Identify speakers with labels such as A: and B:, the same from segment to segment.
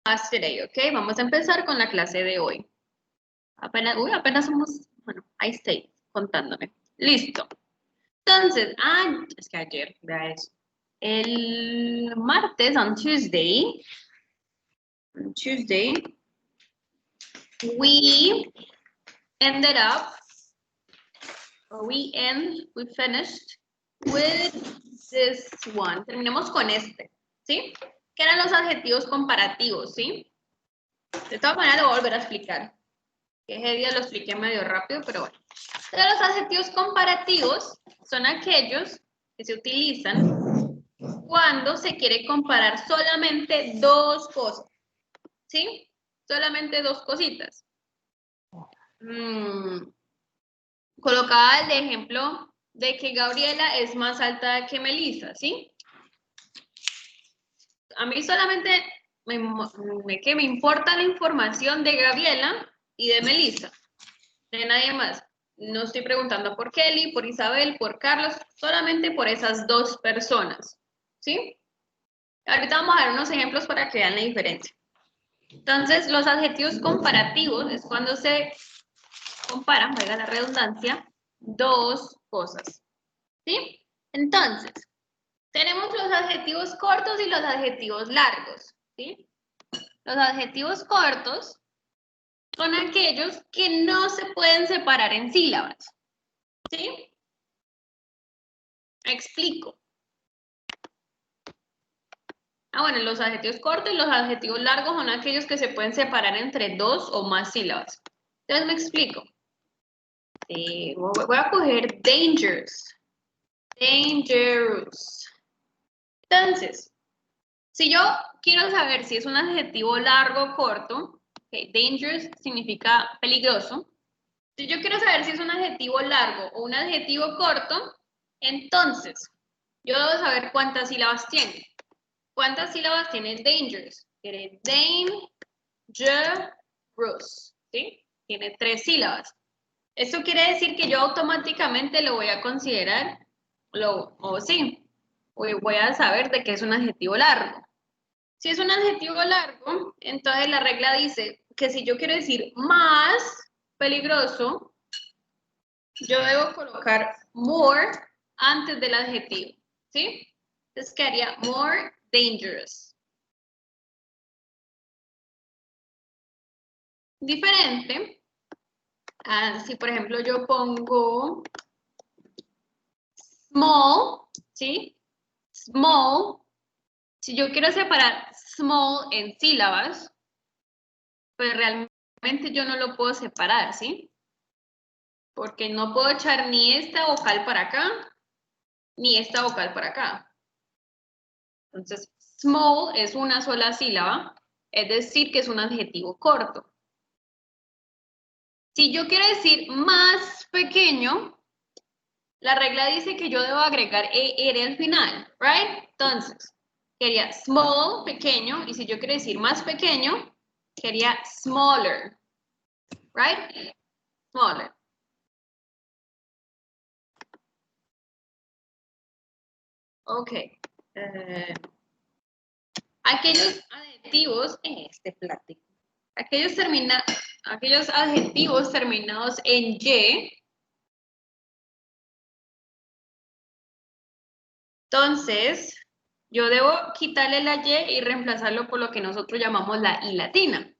A: class today, ¿ok? Vamos a empezar con la clase de hoy. Apenas somos, bueno, ahí estoy contándome. Listo. Entonces, es que ayer, vea eso. El martes, on Tuesday, we ended up, or we finished with this one. Terminamos con este, ¿sí? Que eran los adjetivos comparativos, ¿sí? De todas maneras lo voy a volver a explicar. Que ese día lo expliqué medio rápido, pero bueno. Entonces, los adjetivos comparativos son aquellos que se utilizan cuando se quiere comparar solamente dos cosas, ¿sí? Solamente dos cositas. Colocaba el ejemplo de que Gabriela es más alta que Melissa, ¿sí? A mí solamente me importa la información de Gabriela y de Melissa, de nadie más. No estoy preguntando por Kelly, por Isabel, por Carlos, solamente por esas dos personas, ¿sí? Ahorita vamos a dar unos ejemplos para que vean la diferencia. Entonces, los adjetivos comparativos es cuando se comparan, valga la redundancia, dos cosas, ¿sí? Entonces, tenemos los adjetivos cortos y los adjetivos largos, ¿sí? Los adjetivos cortos son aquellos que no se pueden separar en sílabas, ¿sí? Explico. Bueno, los adjetivos cortos y los adjetivos largos son aquellos que se pueden separar entre dos o más sílabas. Entonces me explico. Voy a coger dangerous. Dangerous. Entonces, si yo quiero saber si es un adjetivo largo o corto, dangerous significa peligroso. Si yo quiero saber si es un adjetivo largo o un adjetivo corto, entonces yo debo saber cuántas sílabas tiene. ¿Cuántas sílabas tiene dangerous? Tiene dangerous, ¿sí? Tiene 3 sílabas. Esto quiere decir que yo automáticamente lo voy a considerar, voy a saber de que es un adjetivo largo. Si es un adjetivo largo, entonces la regla dice que si yo quiero decir más peligroso, yo debo colocar more antes del adjetivo, ¿sí? Entonces quedaría more dangerous. Diferente, si por ejemplo yo pongo small, ¿sí? Small, si yo quiero separar small en sílabas, pues realmente yo no lo puedo separar, ¿sí? Porque no puedo echar ni esta vocal para acá, ni esta vocal para acá. Entonces, small es una sola sílaba, es decir, que es un adjetivo corto. Si yo quiero decir más pequeño, la regla dice que yo debo agregar ER al final, right? Entonces, quería small, pequeño, y si yo quiero decir más pequeño, quería smaller, right? Smaller. Ok. Aquellos adjetivos, aquellos adjetivos terminados en Y, entonces, yo debo quitarle la Y y reemplazarlo por lo que nosotros llamamos la I latina.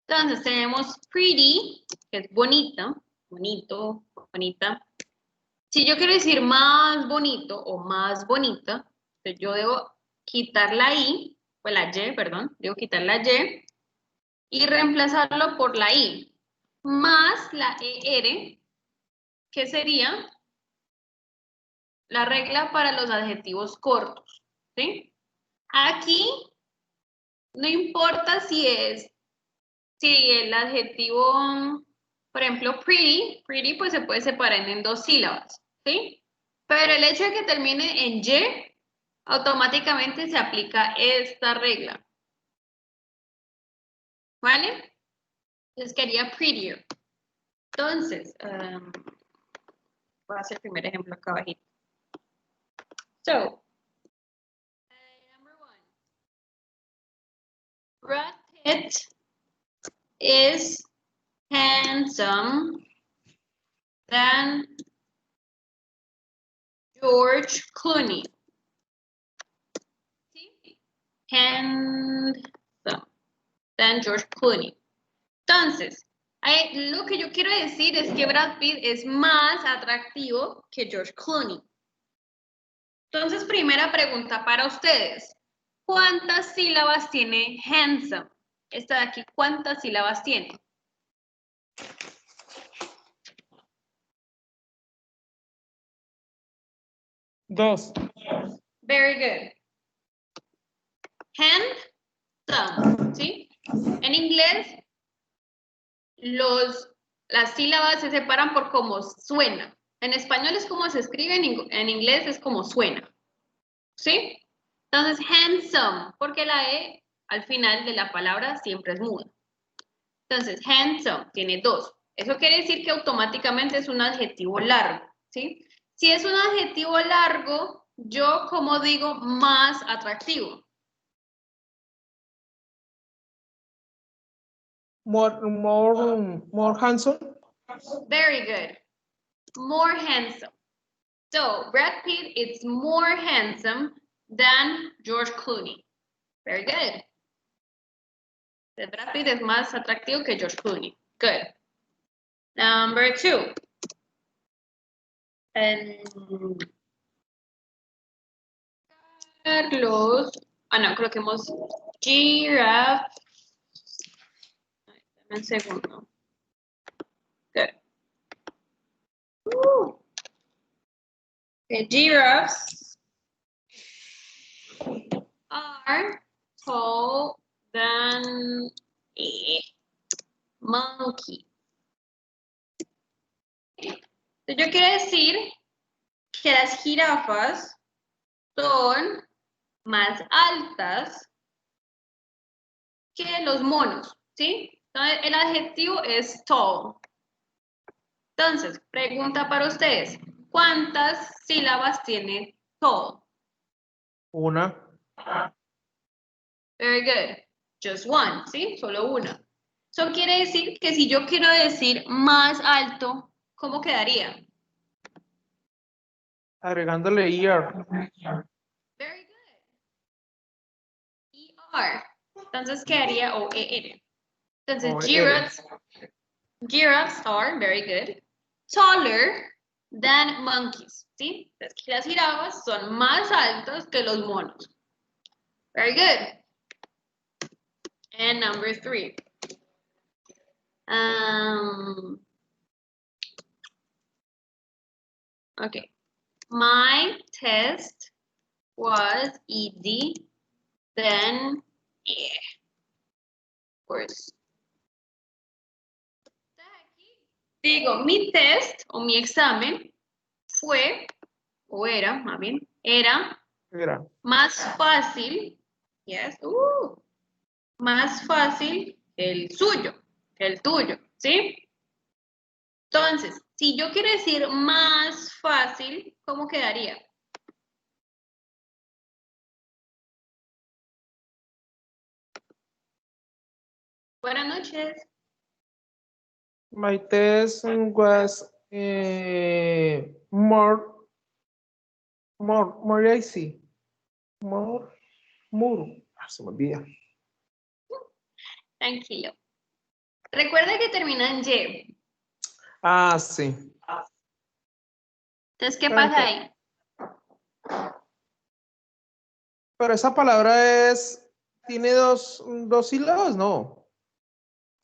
A: Entonces, tenemos pretty, que es bonita, bonito, bonita. Si yo quiero decir más bonito o más bonita, entonces yo debo quitar la I, pues la Y, perdón, debo quitar la Y y reemplazarlo por la I, más la ER, que sería la regla para los adjetivos cortos, ¿sí? Aquí no importa si el adjetivo, por ejemplo, pretty pues se puede separar en dos sílabas, ¿sí? Pero el hecho de que termine en Y, automáticamente se aplica esta regla, ¿vale? Entonces quería prettier. Entonces, voy a hacer el primer ejemplo acá abajito. So, number 1. is handsome than George Clooney. ¿Sí? Handsome than George Clooney. Entonces, lo que yo quiero decir es que Brad Pitt es más atractivo que George Clooney. Entonces, primera pregunta para ustedes. ¿Cuántas sílabas tiene handsome? Esta de aquí, ¿cuántas sílabas tiene?
B: Dos.
A: Very good. Handsome, ¿sí? En inglés, las sílabas se separan por cómo suena. En español es como se escribe, en inglés es como suena. ¿Sí? Entonces, handsome, porque la E al final de la palabra siempre es muda. Entonces, handsome tiene dos. Eso quiere decir que automáticamente es un adjetivo largo, ¿sí? Si es un adjetivo largo, yo como digo más atractivo.
B: More handsome.
A: Very good. More handsome. So, Brad Pitt is more handsome than George Clooney. Very good. Brad Pitt es más atractivo que George Clooney. Good. Number 2. Carlos. No, creo que hemos giraffe. Dame un segundo. Good. Okay, giraffes are tall than a monkey. Yo quiero decir que las jirafas son más altas que los monos, ¿sí? Entonces, el adjetivo es tall. Entonces, pregunta para ustedes. ¿Cuántas sílabas tiene tall?
B: Una.
A: Very good. Just one, ¿sí? Solo una. Eso quiere decir que si yo quiero decir más alto, ¿cómo quedaría?
B: Agregándole ear.
A: Very good. ER. Entonces quedaría O-E-R. Entonces, giraffes are, very good, taller than monkeys, ¿sí? Entonces, las jirafas son más altas que los monos. Very good. And number 3. Okay. My test was easy, then, yeah, of course. Digo, mi test o mi examen fue, o era, más bien, era más fácil, yes, más fácil que el suyo, que el tuyo, ¿sí? Entonces, si yo quiero decir más fácil, ¿cómo quedaría? Buenas noches.
B: My test was more easy. More. Se me olvida.
A: Tranquilo. Recuerda que termina en Y.
B: Ah, sí.
A: Entonces, ¿qué pasa ahí?
B: Pero esa palabra tiene dos sílabas, ¿no?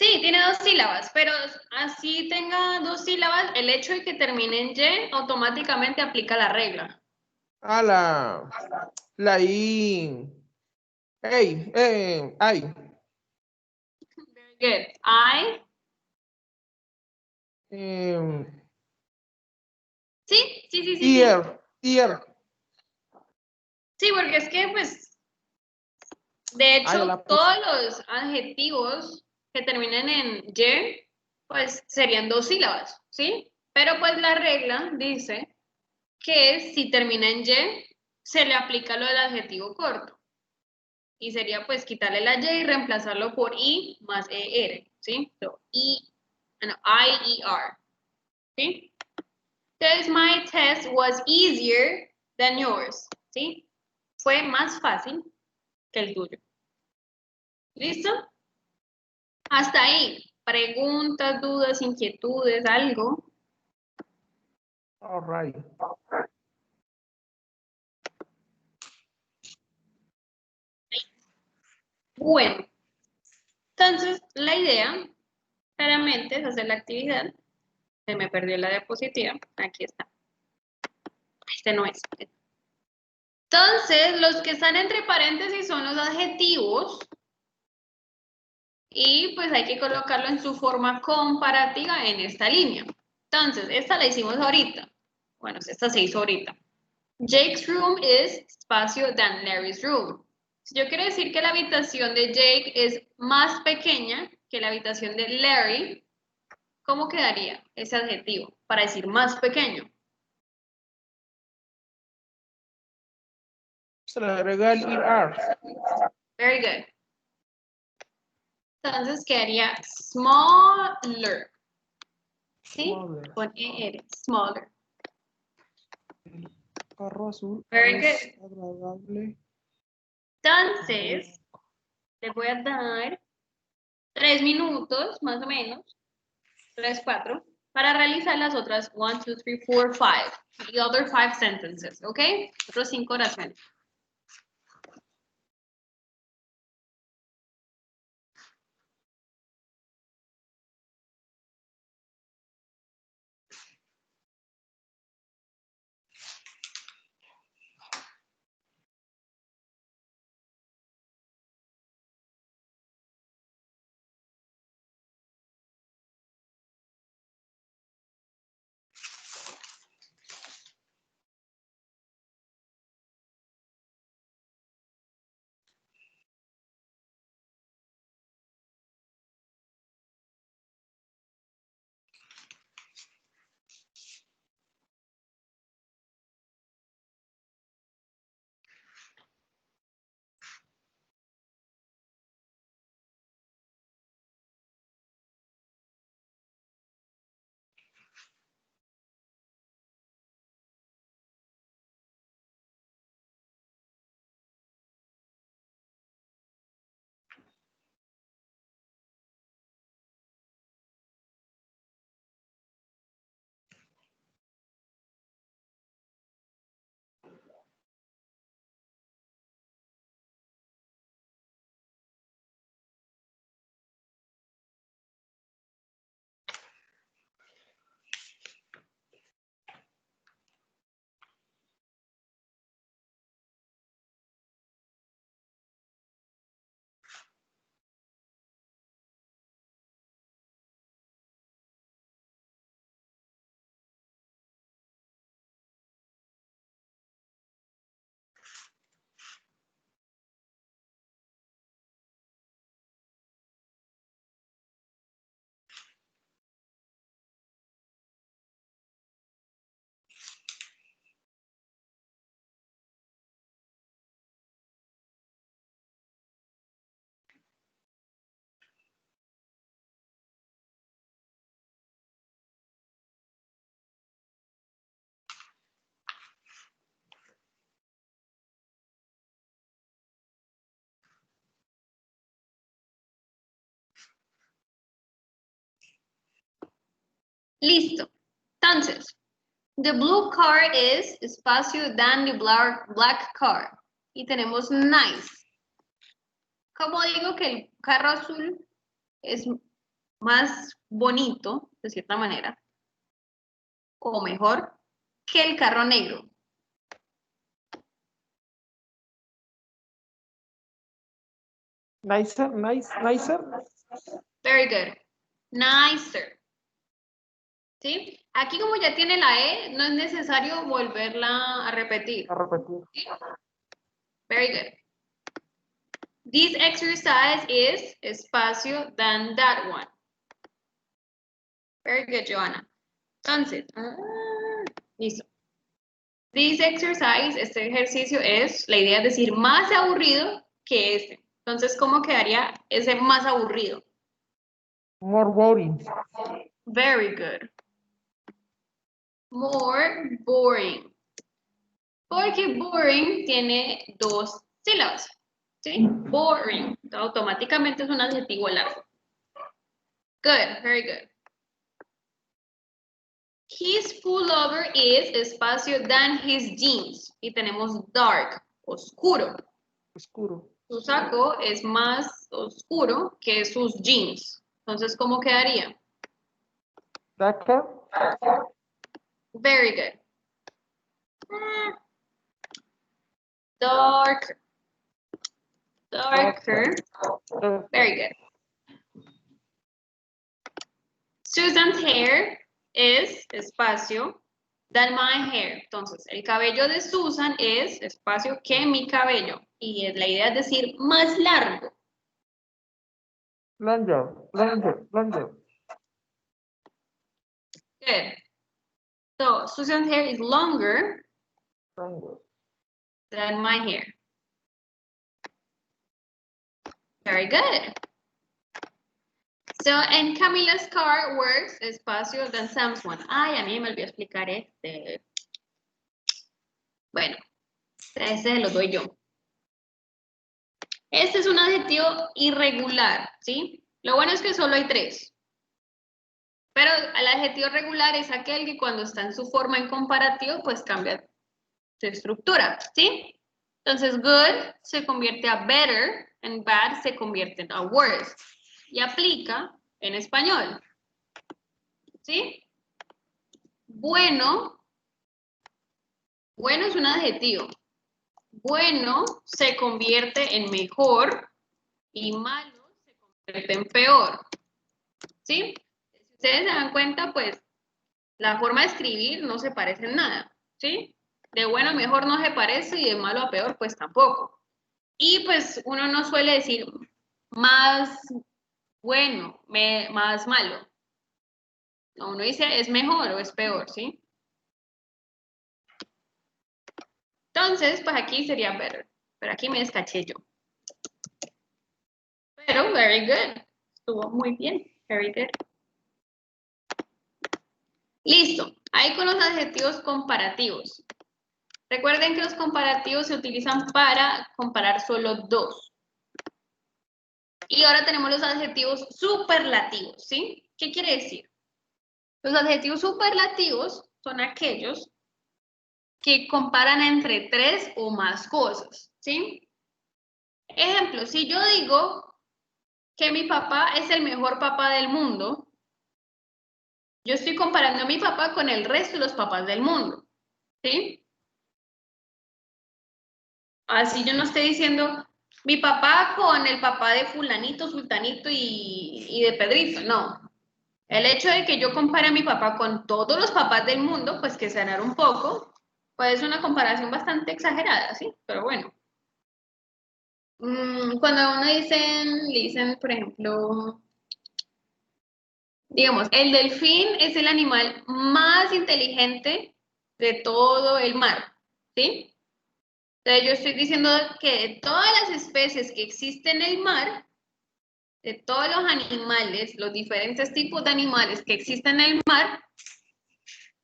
A: Sí, tiene 2 sílabas, pero así tenga 2 sílabas, el hecho de que termine en Y automáticamente aplica la regla.
B: Ah, la I. Hey, I.
A: Very good. I. Sí.
B: Ear.
A: Sí, porque es que, pues, de hecho, todos los adjetivos que terminen en Y, pues, serían 2 sílabas, ¿sí? Pero, pues, la regla dice que si termina en Y, se le aplica lo del adjetivo corto. Y sería pues quitarle la Y y reemplazarlo por I más ER, ¿sí? So, I-E-R, ¿sí? Entonces, my test was easier than yours, ¿sí? Fue más fácil que el tuyo. ¿Listo? Hasta ahí. Preguntas, dudas, inquietudes, algo.
B: All right.
A: Bueno, entonces la idea claramente es hacer la actividad. Se me perdió la diapositiva. Aquí está. Este no es. Entonces, los que están entre paréntesis son los adjetivos. Y pues hay que colocarlo en su forma comparativa en esta línea. Entonces, esta la hicimos ahorita. Bueno, esta se hizo ahorita. Jake's room is espacio than Larry's room. Si yo quiero decir que la habitación de Jake es más pequeña que la habitación de Larry, ¿cómo quedaría ese adjetivo para decir más pequeño?
B: Se le agrega el ER.
A: Very good. Entonces quedaría smaller. ¿Sí?
B: Smaller.
A: Con ER, smaller.
B: Carro azul
A: Very
B: es
A: good.
B: agradable.
A: Entonces, les voy a dar 3 minutos, más o menos, 3, 4, para realizar las otras 1, 2, 3, 4, 5. The other 5 sentences, ¿ok? Otros 5 oraciones. Listo. Entonces, the blue car is espacio than the black car. Y tenemos nice. ¿Cómo digo que el carro azul es más bonito, de cierta manera, o mejor, que el carro negro?
B: Nicer, nicer.
A: Very good. Nicer. ¿Sí? Aquí como ya tiene la E, no es necesario volverla a repetir.
B: A repetir.
A: ¿Sí? Very good. This exercise is espacio than that one. Very good, Joanna. Entonces, listo. This exercise, este ejercicio es, la idea es decir, más aburrido que ese. Entonces, ¿cómo quedaría ese más aburrido?
B: More boring.
A: Very good. More boring. Porque boring tiene dos sílabas. ¿Sí? Boring. Automáticamente es un adjetivo largo. Good, very good. His pullover is espacio than his jeans. Y tenemos dark, oscuro.
B: Oscuro.
A: Su saco es más oscuro que sus jeans. Entonces, ¿cómo quedaría?
B: Darker.
A: Very good. Dark. Darker. Very good. Susan's hair es espacio than my hair. Entonces, el cabello de Susan es espacio que mi cabello. Y la idea es decir más largo.
B: Longer. Longer. Longer.
A: Good. So, Susan's hair is longer
B: Longer.
A: than my hair. Very good. So, and Camila's car works espacio than Sam's one. Ay, a mí me olvidó explicar este. Bueno, ese lo doy yo. Este es un adjetivo irregular, ¿sí? Lo bueno es que solo hay tres. Pero el adjetivo regular es aquel que cuando está en su forma en comparativo, pues cambia su estructura, ¿sí? Entonces, good se convierte a better, and bad se convierte a worse. Y aplica en español, ¿sí? Bueno es un adjetivo. Bueno se convierte en mejor y malo se convierte en peor, ¿sí? Si ustedes se dan cuenta, pues la forma de escribir no se parece en nada, ¿sí? De bueno a mejor no se parece y de malo a peor pues tampoco. Y pues uno no suele decir más bueno, más malo. No, uno dice es mejor o es peor, ¿sí? Entonces, pues aquí sería better. Pero aquí me descaché yo. Pero, very good. Estuvo muy bien. Very good. Listo. Ahí con los adjetivos comparativos. Recuerden que los comparativos se utilizan para comparar solo dos. Y ahora tenemos los adjetivos superlativos, ¿sí? ¿Qué quiere decir? Los adjetivos superlativos son aquellos que comparan entre tres o más cosas, ¿sí? Ejemplo, si yo digo que mi papá es el mejor papá del mundo, yo estoy comparando a mi papá con el resto de los papás del mundo, ¿sí? Así yo no estoy diciendo mi papá con el papá de fulanito, sultanito y de Pedrito, no. El hecho de que yo compare a mi papá con todos los papás del mundo, pues que sanar un poco, pues es una comparación bastante exagerada, ¿sí? Pero bueno. Cuando a uno le dicen, por ejemplo, digamos, el delfín es el animal más inteligente de todo el mar, ¿sí? Entonces yo estoy diciendo que de todas las especies que existen en el mar, de todos los animales, los diferentes tipos de animales que existen en el mar,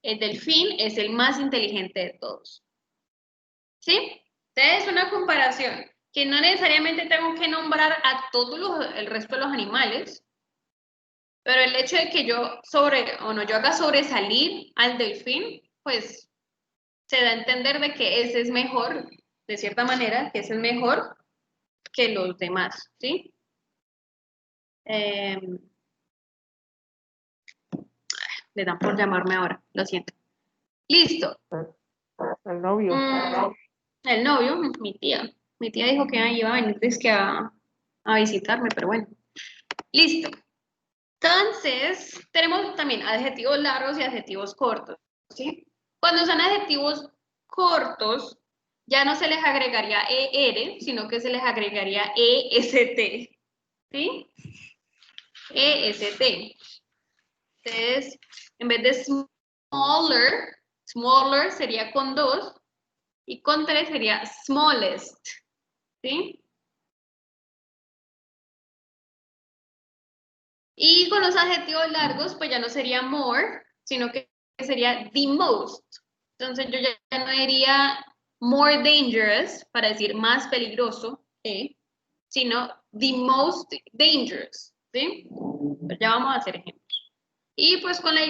A: el delfín es el más inteligente de todos. ¿Sí? Entonces es una comparación que no necesariamente tengo que nombrar a todos el resto de los animales, pero el hecho de que yo haga sobresalir al delfín, pues se da a entender de que ese es mejor, de cierta manera, que ese es mejor que los demás, ¿sí? Le dan por llamarme ahora, lo siento. Listo.
B: El novio.
A: El novio, mi tía. Mi tía dijo que iba a venir a visitarme, pero bueno. Listo. Entonces, tenemos también adjetivos largos y adjetivos cortos, ¿sí? Cuando son adjetivos cortos, ya no se les agregaría ER, sino que se les agregaría EST, ¿sí? EST. Entonces, en vez de smaller sería con 2 y con 3 sería smallest, ¿sí? Y con los adjetivos largos, pues ya no sería more, sino que sería the most. Entonces yo ya no diría more dangerous, para decir más peligroso, sino the most dangerous, ¿sí? Pues ya vamos a hacer ejemplos. Y pues con la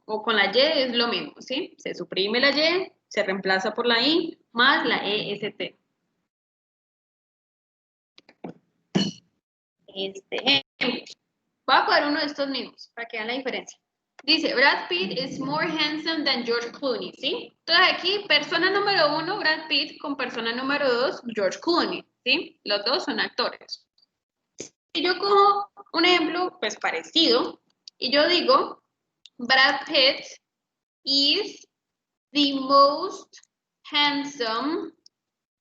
A: o con la Y es lo mismo, ¿sí? Se suprime la Y, se reemplaza por la I, más la EST. Ejemplo. Voy a poner uno de estos mismos, para que vean la diferencia. Dice, Brad Pitt is more handsome than George Clooney, ¿sí? Entonces aquí, persona número 1, Brad Pitt, con persona número 2, George Clooney, ¿sí? Los dos son actores. Si yo cojo un ejemplo, pues parecido, y yo digo, Brad Pitt is the most handsome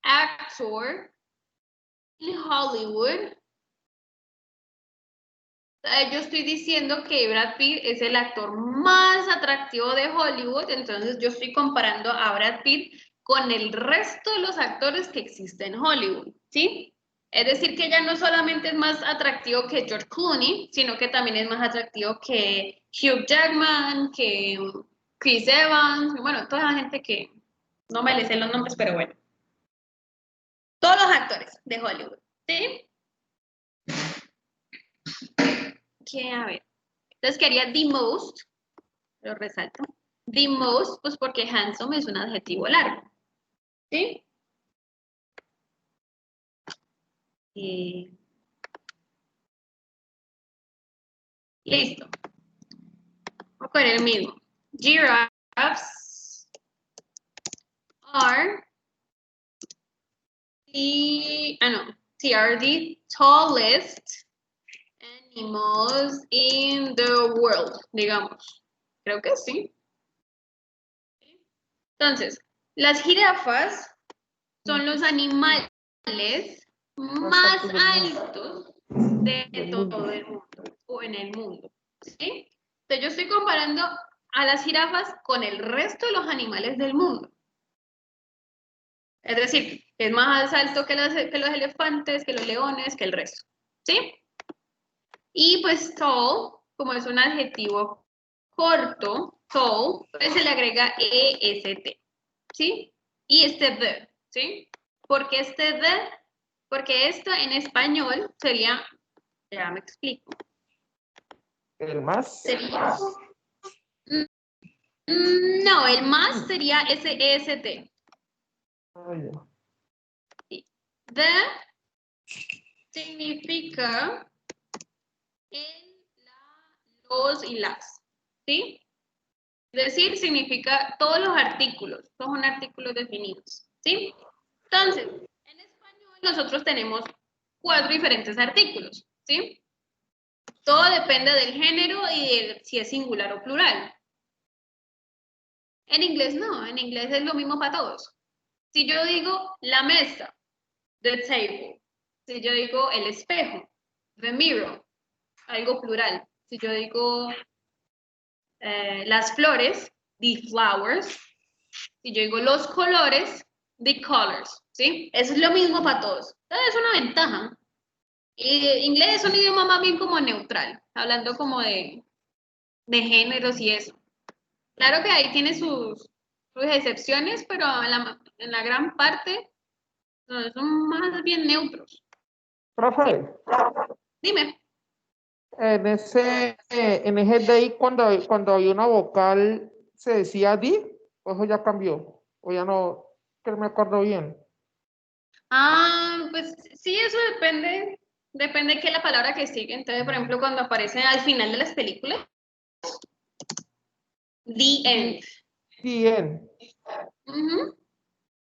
A: actor in Hollywood. Yo estoy diciendo que Brad Pitt es el actor más atractivo de Hollywood, entonces yo estoy comparando a Brad Pitt con el resto de los actores que existen en Hollywood, ¿sí? Es decir, que ya no solamente es más atractivo que George Clooney, sino que también es más atractivo que Hugh Jackman, que Chris Evans, bueno, toda la gente que no me les sé los nombres, pero bueno. Todos los actores de Hollywood, ¿sí? Que, a ver, entonces quería the most, lo resalto. The most, pues porque handsome es un adjetivo largo, ¿sí? Listo. Voy a poner el mismo. Giraffes are are the tallest animals in the world, digamos. Creo que sí. Entonces, las jirafas son los animales más altos de todo el mundo o en el mundo, ¿sí? Entonces yo estoy comparando a las jirafas con el resto de los animales del mundo. Es decir, es más alto que los elefantes, que los leones, que el resto, ¿sí? Y pues tall, como es un adjetivo corto, tall, pues se le agrega EST, ¿sí? Y este the, ¿sí? ¿Por qué este the? Porque esto en español sería, ya me explico.
B: ¿El más?
A: Sería, no, el más sería SEST.
B: Ah, ya.
A: Sí. The significa el, la, los y las, ¿sí? Es decir, significa todos los artículos, todos son artículos definidos, ¿sí? Entonces, en español nosotros tenemos 4 diferentes artículos, ¿sí? Todo depende del género y de si es singular o plural. En inglés no, en inglés es lo mismo para todos. Si yo digo la mesa, the table. Si yo digo el espejo, the mirror, algo plural. Si yo digo las flores, the flowers. Si yo digo los colores, the colors, ¿sí? Eso es lo mismo para todos. Entonces es una ventaja. Y inglés es un idioma más bien como neutral, hablando como de géneros y eso. Claro que ahí tiene sus excepciones, pero en la gran parte son más bien neutros.
B: Profe,
A: Dime.
B: en ese DI cuando había una vocal se decía di, o eso ya cambió, o ya no, que no me acuerdo bien.
A: Pues sí, eso depende de qué es la palabra que sigue. Entonces, por ejemplo, cuando aparece al final de las películas, the end.
B: Bien,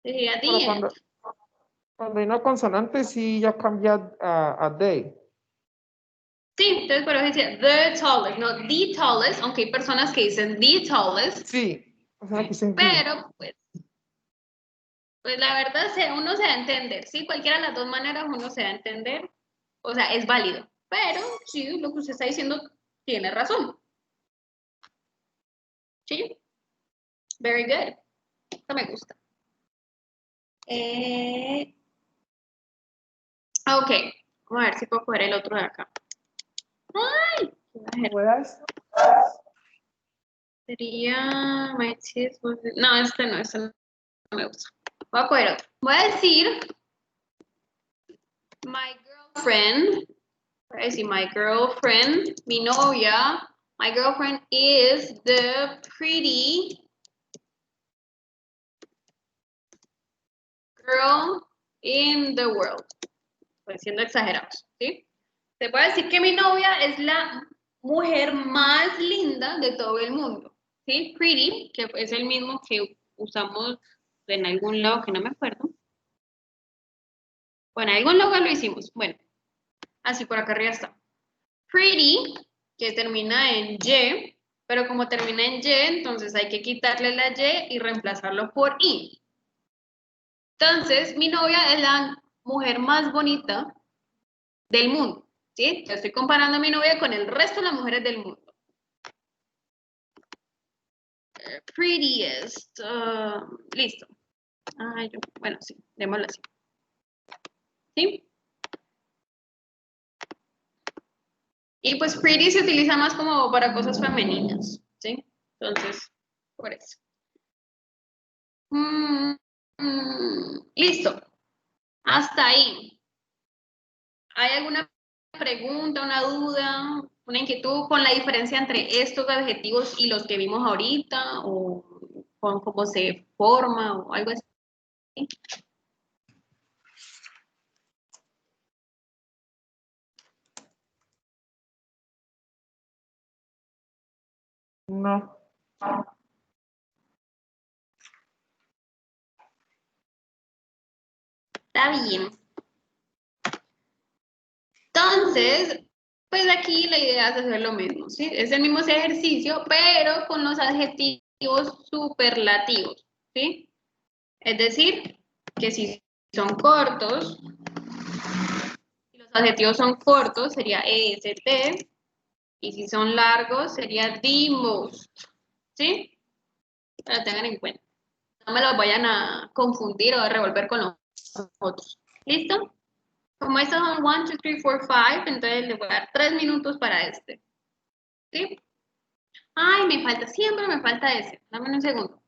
A: Sería the
B: pero
A: end.
B: cuando hay una consonante sí ya cambia a day.
A: Sí, entonces por eso decía the tallest, no the tallest, aunque hay personas que dicen the tallest.
B: Sí, o sea, que se
A: Pero pues la verdad uno se va a entender, ¿sí? Cualquiera de las dos maneras uno se va a entender, o sea, es válido. Pero sí, lo que usted está diciendo tiene razón. ¿Sí? Very good. Esto me gusta. Ok, vamos a ver si puedo coger el otro de acá. ¡Ay!
B: ¿Puedas?
A: Sería... No, este no me gusta. Voy a coger otro. Voy a decir my girlfriend. Voy a decir my girlfriend, mi novia. My girlfriend is the pretty girl in the world. Pues siendo exagerados, ¿sí? Se puede decir que mi novia es la mujer más linda de todo el mundo, ¿sí? Pretty, que es el mismo que usamos en algún lado que no me acuerdo. Bueno, en algún lugar lo hicimos. Bueno, así por acá arriba está. Pretty, que termina en Y, pero como termina en Y, entonces hay que quitarle la Y y reemplazarlo por I. Entonces, mi novia es la mujer más bonita del mundo, ¿sí? Yo estoy comparando a mi novia con el resto de las mujeres del mundo. Prettiest, listo. Bueno, sí, démoslo así. ¿Sí? Y pues pretty se utiliza más como para cosas femeninas, ¿sí? Entonces, por eso. Listo. Hasta ahí. ¿Hay alguna pregunta, una duda, una inquietud con la diferencia entre estos adjetivos y los que vimos ahorita? ¿O con cómo se forma o algo así?
B: No.
A: Está bien. Entonces, pues aquí la idea es hacer lo mismo, ¿sí? Es el mismo ejercicio, pero con los adjetivos superlativos, ¿sí? Es decir, que si son cortos, si los adjetivos son cortos, sería EST, y si son largos, sería the most, ¿sí? Para que tengan en cuenta. No me los vayan a confundir o a revolver con los otros. ¿Listo? Como estos son 1, 2, 3, 4, 5, entonces le voy a dar 3 minutos para este. ¿Sí? Ay, siempre me falta ese. Dame un segundo.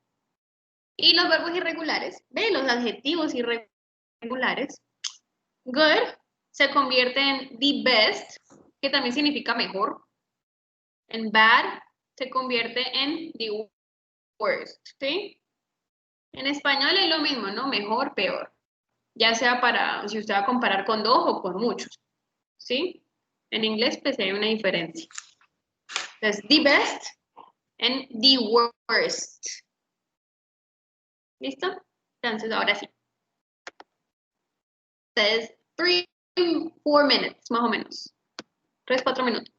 A: Y los verbos irregulares, ¿ve? Los adjetivos irregulares. Good se convierte en the best, que también significa mejor. En bad se convierte en the worst, ¿sí? En español es lo mismo, ¿no? Mejor, peor. Ya sea para, si usted va a comparar con dos o con muchos, ¿sí? En inglés, pues hay una diferencia. Entonces, the best and the worst. ¿Listo? Entonces, ahora sí. Entonces, 3, 4 minutes, más o menos. 3, 4 minutos.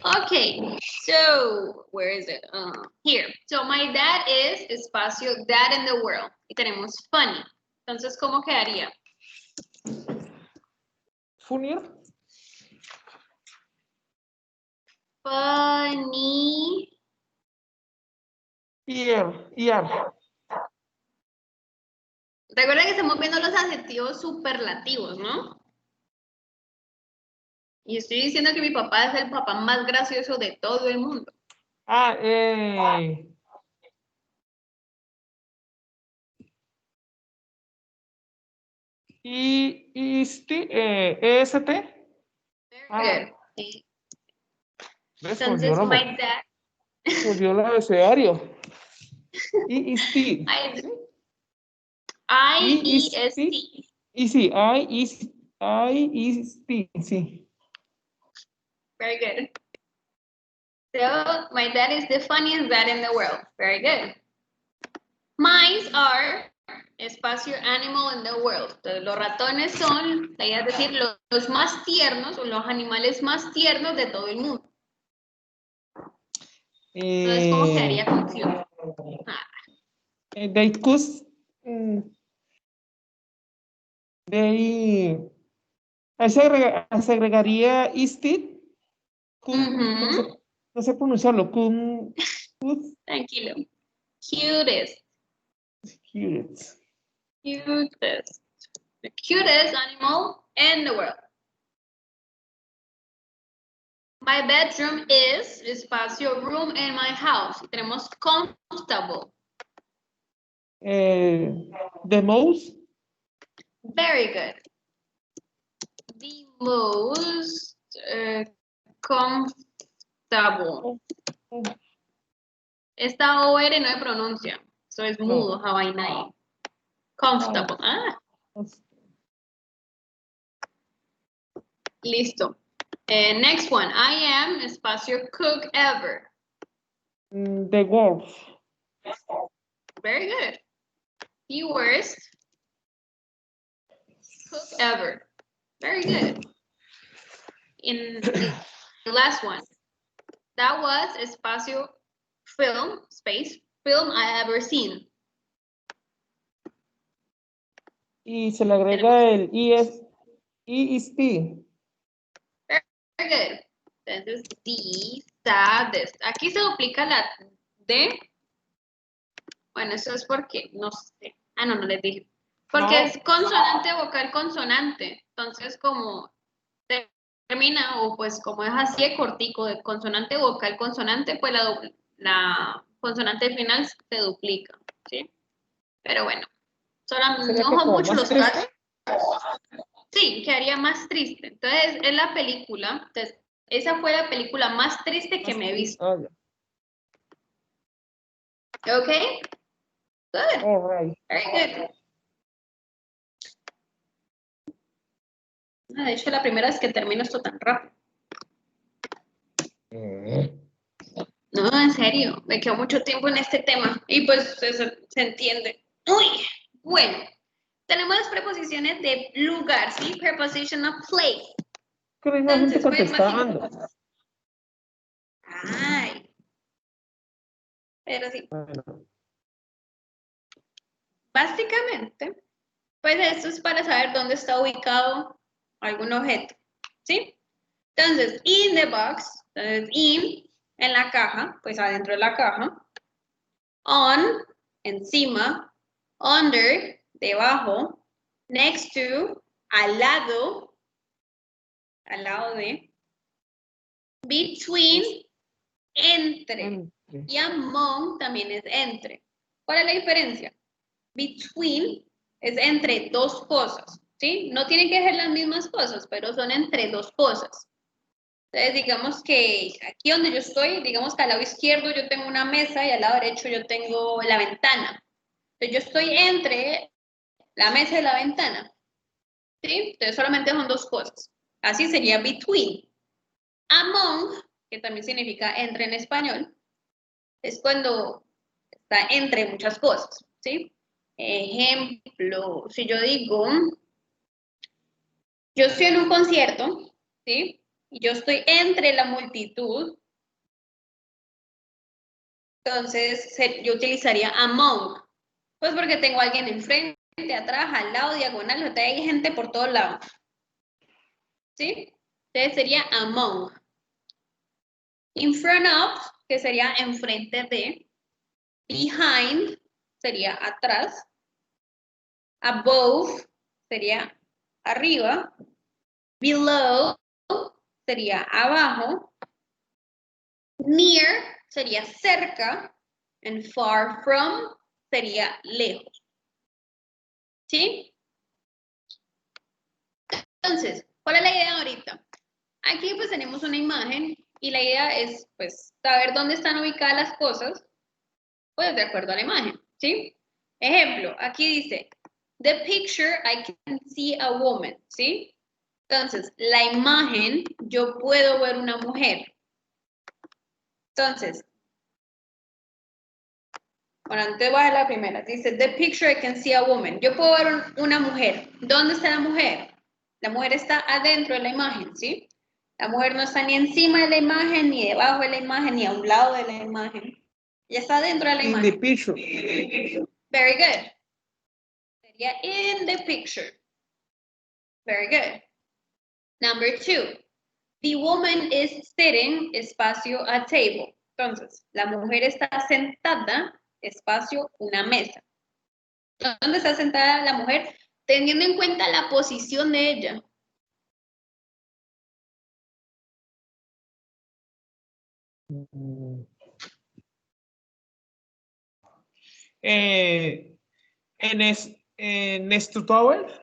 A: Okay, so where is it? Here. So my dad is espacio dad in the world. Y tenemos funny. Entonces, ¿cómo quedaría?
B: Funny.
A: Funny.
B: Ear.
A: Recuerda que estamos viendo los adjetivos superlativos, ¿no? Y estoy diciendo que mi papá es el papá más gracioso de todo el mundo.
B: Ah, EST.
A: Very good. Sí.
B: Entonces,
A: Entonces, my dad.
B: volvió el abecedario. EST.
A: I-E-S-T.
B: Y sí, I-E-S-T, sí.
A: Very good. So, my dad is the funniest dad in the world. Very good. Mice are espacio animal in the world. Entonces, los ratones son, la idea es decir, los más tiernos o los animales más tiernos de todo el mundo. Entonces, ¿cómo quedaría con cute?
B: They could, se agregaría istit, no sé pronunciarlo,
A: Tranquilo. Cutest.
B: cutest.
A: Cutest. The cutest animal in the world. My bedroom is espacio room in my house. Y tenemos comfortable.
B: The most.
A: Very good. The most comfortable. Esta OR no se pronuncia. Eso es mudo, Hawaii. Comfortable. Listo. Next one. I am espacio cook ever.
B: The worst.
A: Very good. The worst cook ever. Very good. In the last one. That was espacio film, space, film I ever seen.
B: Y se le agrega el EST.
A: Very good. Entonces, the saddest. Aquí se duplica la D. Bueno, eso es porque, no sé. Ah, no les dije. Porque es consonante, vocal, consonante. Entonces, como termina, o pues como es así de cortico, de consonante, vocal, consonante, pues la consonante final se duplica, ¿sí? Pero bueno, no son muchos los casos. Sí, quedaría más triste. Entonces, es la película. Entonces, esa fue la película más triste que me he visto. ¿Ok? Good.
B: All right.
A: Very good. De hecho, la primera vez que termino esto tan rápido. No, en serio, me quedo mucho tiempo en este tema y pues se entiende. Uy, bueno, tenemos las preposiciones de lugar, ¿sí? Preposition of place.
B: Que no hay más gente contestando.
A: Ay, pero sí.
B: Bueno.
A: Básicamente, pues esto es para saber dónde está ubicado algún objeto, ¿sí? Entonces, in the box, entonces in, en la caja, pues adentro de la caja. On, encima. Under, debajo. Next to, al lado. al lado de. Between, entre. Y among también es entre. ¿Cuál es la diferencia? Between es entre dos cosas, ¿sí? No tienen que ser las mismas cosas, pero son entre dos cosas. Entonces, digamos que aquí donde yo estoy, digamos que al lado izquierdo yo tengo una mesa y al lado derecho yo tengo la ventana. Entonces, yo estoy entre la mesa y la ventana, ¿sí? Entonces, solamente son dos cosas. Así sería between. Among, que también significa entre en español, es cuando está entre muchas cosas, ¿sí? Ejemplo, si yo digo, yo estoy en un concierto, ¿sí? Y yo estoy entre la multitud, entonces yo utilizaría among, pues porque tengo a alguien enfrente, atrás, al lado, diagonal, o sea, hay gente por todos lados, ¿sí? Entonces sería among. In front of, que sería enfrente de. Behind sería atrás. Above sería arriba. Below sería abajo. Near sería cerca. And far from sería lejos. ¿Sí? Entonces, ¿cuál es la idea ahorita? Aquí pues tenemos una imagen y la idea es pues saber dónde están ubicadas las cosas pues de acuerdo a la imagen, ¿sí? Ejemplo, aquí dice, the picture I can see a woman, ¿sí? Entonces, la imagen, yo puedo ver una mujer. Entonces, bueno, antes voy a la primera. Dice, the picture I can see a woman. Yo puedo ver una mujer. ¿Dónde está la mujer? La mujer está adentro de la imagen, ¿sí? La mujer no está ni encima de la imagen, ni debajo de la imagen, ni a un lado de la imagen. Ella está dentro de la imagen.
B: In the picture.
A: Very good. Sería in the picture. Very good. Number 2. The woman is sitting, espacio, a table. Entonces, la mujer está sentada, espacio, una mesa. ¿Dónde está sentada la mujer? Teniendo en cuenta la posición de ella.
B: Next to tower.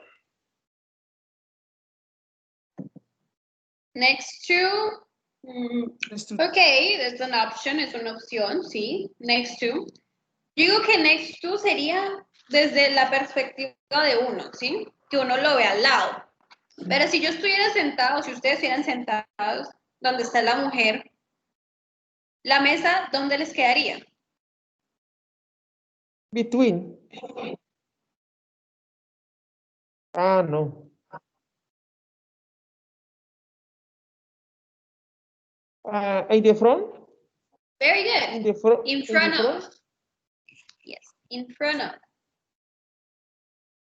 A: Next to. Ok, es una opción, es una opción, sí. Next to. Digo que next to sería desde la perspectiva de uno, ¿sí? Que uno lo ve al lado. Pero si yo estuviera sentado, si ustedes estuvieran sentados donde está la mujer, la mesa, ¿dónde les quedaría?
B: Between. Ah, no. In the front?
A: Very good.
B: In the front.
A: In front of. Yes, in front of.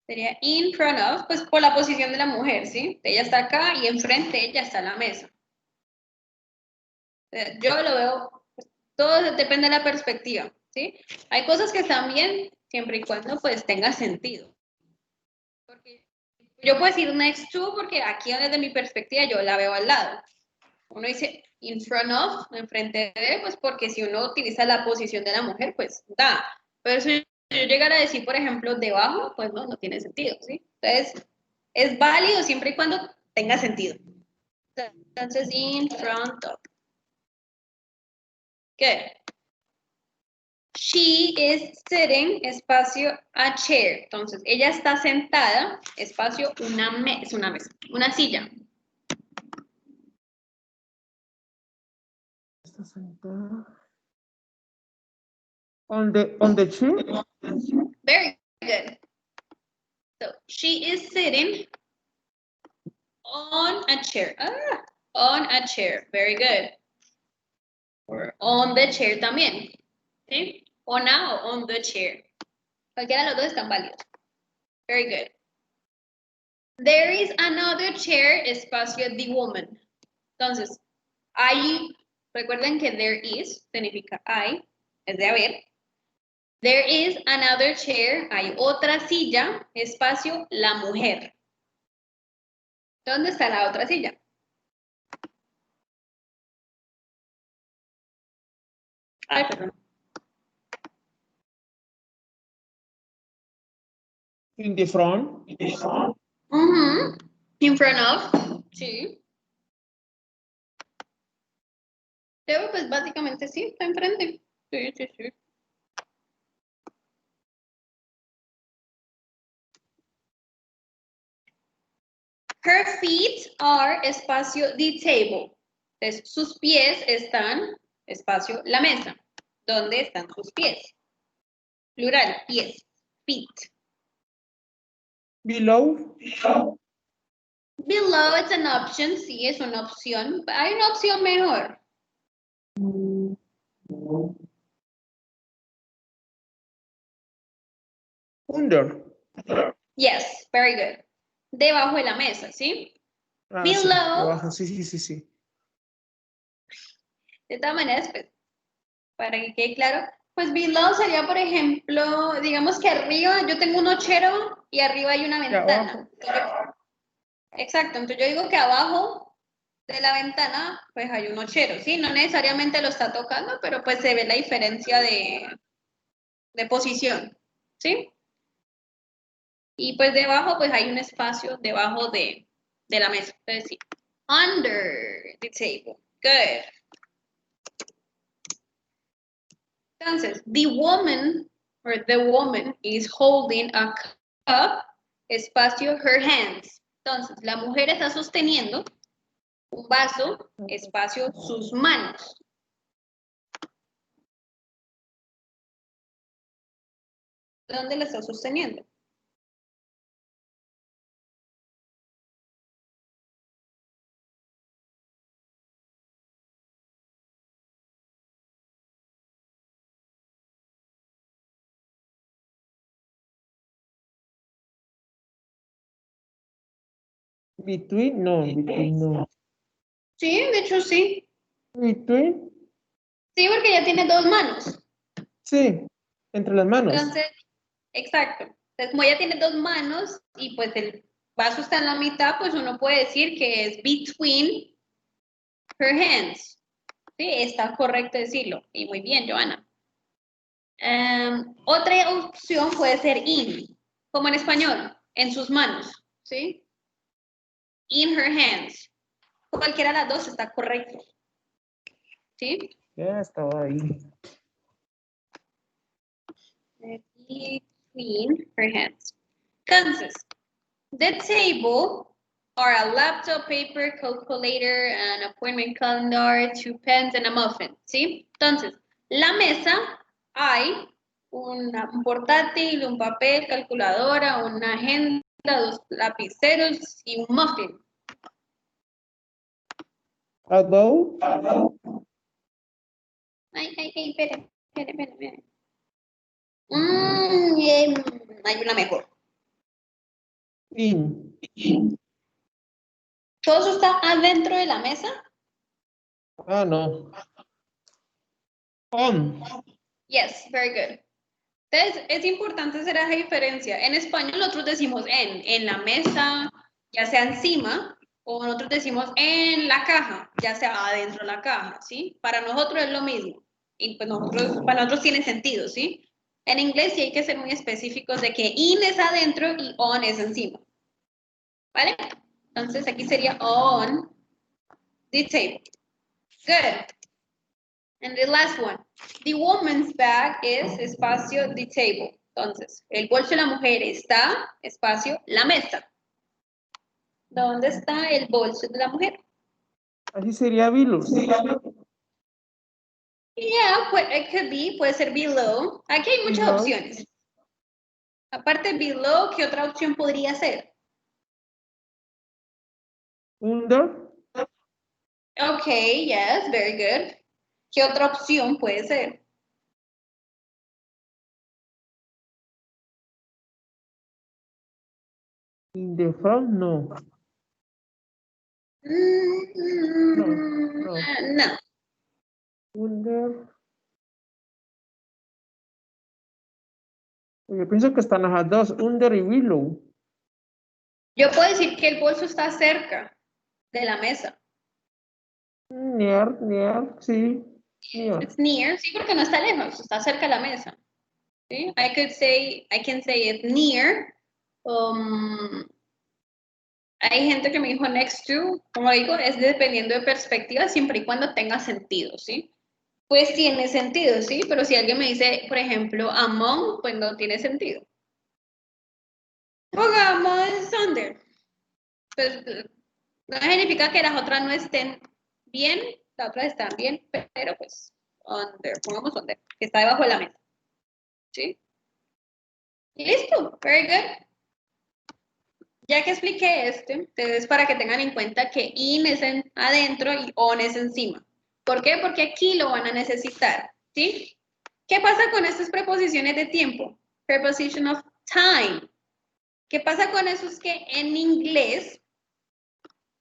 A: Sería in front of, pues por la posición de la mujer, ¿sí? Ella está acá y enfrente de ella está la mesa. Yo lo veo, todo depende de la perspectiva, ¿sí? Hay cosas que están bien siempre y cuando pues tenga sentido. Porque yo puedo decir next to porque aquí desde mi perspectiva yo la veo al lado. Uno dice in front of, enfrente de, pues porque si uno utiliza la posición de la mujer, pues da. Pero si yo llegara a decir, por ejemplo, debajo, pues no tiene sentido, ¿sí? Entonces, es válido siempre y cuando tenga sentido. Entonces, in front of. Good. She is sitting, espacio, a chair. Entonces, ella está sentada, espacio, una mesa, una silla.
B: Está sentada. On the chair.
A: Very good. So, she is sitting on a chair. On a chair. Very good. Or on the chair también. ¿Sí? O now on the chair. Cualquiera de los dos están válidos. Very good. There is another chair, espacio, the woman. Entonces, hay, recuerden que there is significa hay, es de haber. There is another chair, hay otra silla, espacio, la mujer. ¿Dónde está la otra silla? Ay, perdón.
B: In the front.
A: Ujú. In front of. Sí. Pero pues básicamente sí, está enfrente. Sí, sí, sí. Her feet are espacio the table. Entonces, sus pies están espacio la mesa. ¿Dónde están sus pies? Plural, pies. Feet.
B: Below.
A: Below it's an option. Sí, es una opción. Hay una opción mejor.
B: Under.
A: Yes, very good. Debajo de la mesa, ¿sí?
B: Ah, sí,
A: Below.
B: debajo. Sí, sí, sí, sí.
A: De todas maneras, pues, para que quede claro, pues below sería, por ejemplo, digamos que arriba yo tengo un nochero y arriba hay una
B: Y
A: ventana.
B: abajo.
A: Exacto, entonces yo digo que abajo de la ventana pues hay un nochero, ¿sí? No necesariamente lo está tocando, pero pues se ve la diferencia de posición, ¿sí? Y pues debajo pues hay un espacio debajo de la mesa, entonces sí. Under the table. Good. Entonces, the woman is holding a cup, espacio, her hands. Entonces, la mujer está sosteniendo un vaso, espacio, sus manos. ¿Dónde la está sosteniendo?
B: Between, no, between, no.
A: Sí, de hecho sí.
B: Between,
A: Sí, porque ya tiene dos manos.
B: sí, entre las manos.
A: Entonces, exacto. Entonces, como ella tiene dos manos y pues el vaso está en la mitad, pues uno puede decir que es between her hands. Sí, está correcto decirlo. Y muy bien, Joana. Otra opción puede ser in, como en español, en sus manos, ¿sí? In her hands. Cualquiera de las dos está correcto, ¿sí?
B: Ya estaba ahí.
A: Between her hands. Entonces, the table are a laptop, paper, calculator, an appointment calendar, 2 pens, and a muffin, ¿sí? Entonces, la mesa hay un portátil, un papel, calculadora, una agenda, 2 lapiceros y un muffin.
B: Above.
A: Ay, espere. Hay una mejor.
B: In.
A: ¿Todo eso está adentro de la mesa?
B: Ah, no. On.
A: Yes, very good. Entonces, es importante hacer esa diferencia. En español nosotros decimos en la mesa, ya sea encima, o nosotros decimos en la caja, ya sea adentro de la caja, ¿sí? Para nosotros es lo mismo. Y pues para nosotros tiene sentido, ¿sí? En inglés sí hay que ser muy específicos de que in es adentro y on es encima. ¿Vale? Entonces aquí sería on the table. Good. And the last one. The woman's bag is espacio the table. Entonces, el bolso de la mujer está espacio la mesa. ¿Dónde está el bolso de la mujer?
B: Así sería below.
A: Yeah, it could be, puede ser below. Aquí hay muchas
B: Below.
A: opciones. Aparte below, ¿qué otra opción podría ser?
B: Under.
A: Okay, yes, very good. ¿Qué otra opción puede ser?
B: In the front, no.
A: No.
B: Under. Yo pienso que están las dos, under y below.
A: Yo puedo decir que el bolso está cerca de la mesa.
B: Near, sí. Near.
A: It's near, sí, porque no está lejos, está cerca de la mesa. ¿Sí? I can say it near. Hay gente que me dijo next to, como digo, es dependiendo de perspectiva, siempre y cuando tenga sentido, ¿sí? Pues tiene sentido, ¿sí? Pero si alguien me dice, por ejemplo, among, pues no tiene sentido. Pongamos under. Pues no significa que las otras no estén bien, las otras están bien, pero pues under, pongamos under, que está debajo de la mesa. ¿Sí? Y listo, very good. Ya que expliqué entonces para que tengan en cuenta que in es adentro y on es encima. ¿Por qué? Porque aquí lo van a necesitar, ¿sí? ¿Qué pasa con estas preposiciones de tiempo? Preposition of time. ¿Qué pasa con eso? Es que en inglés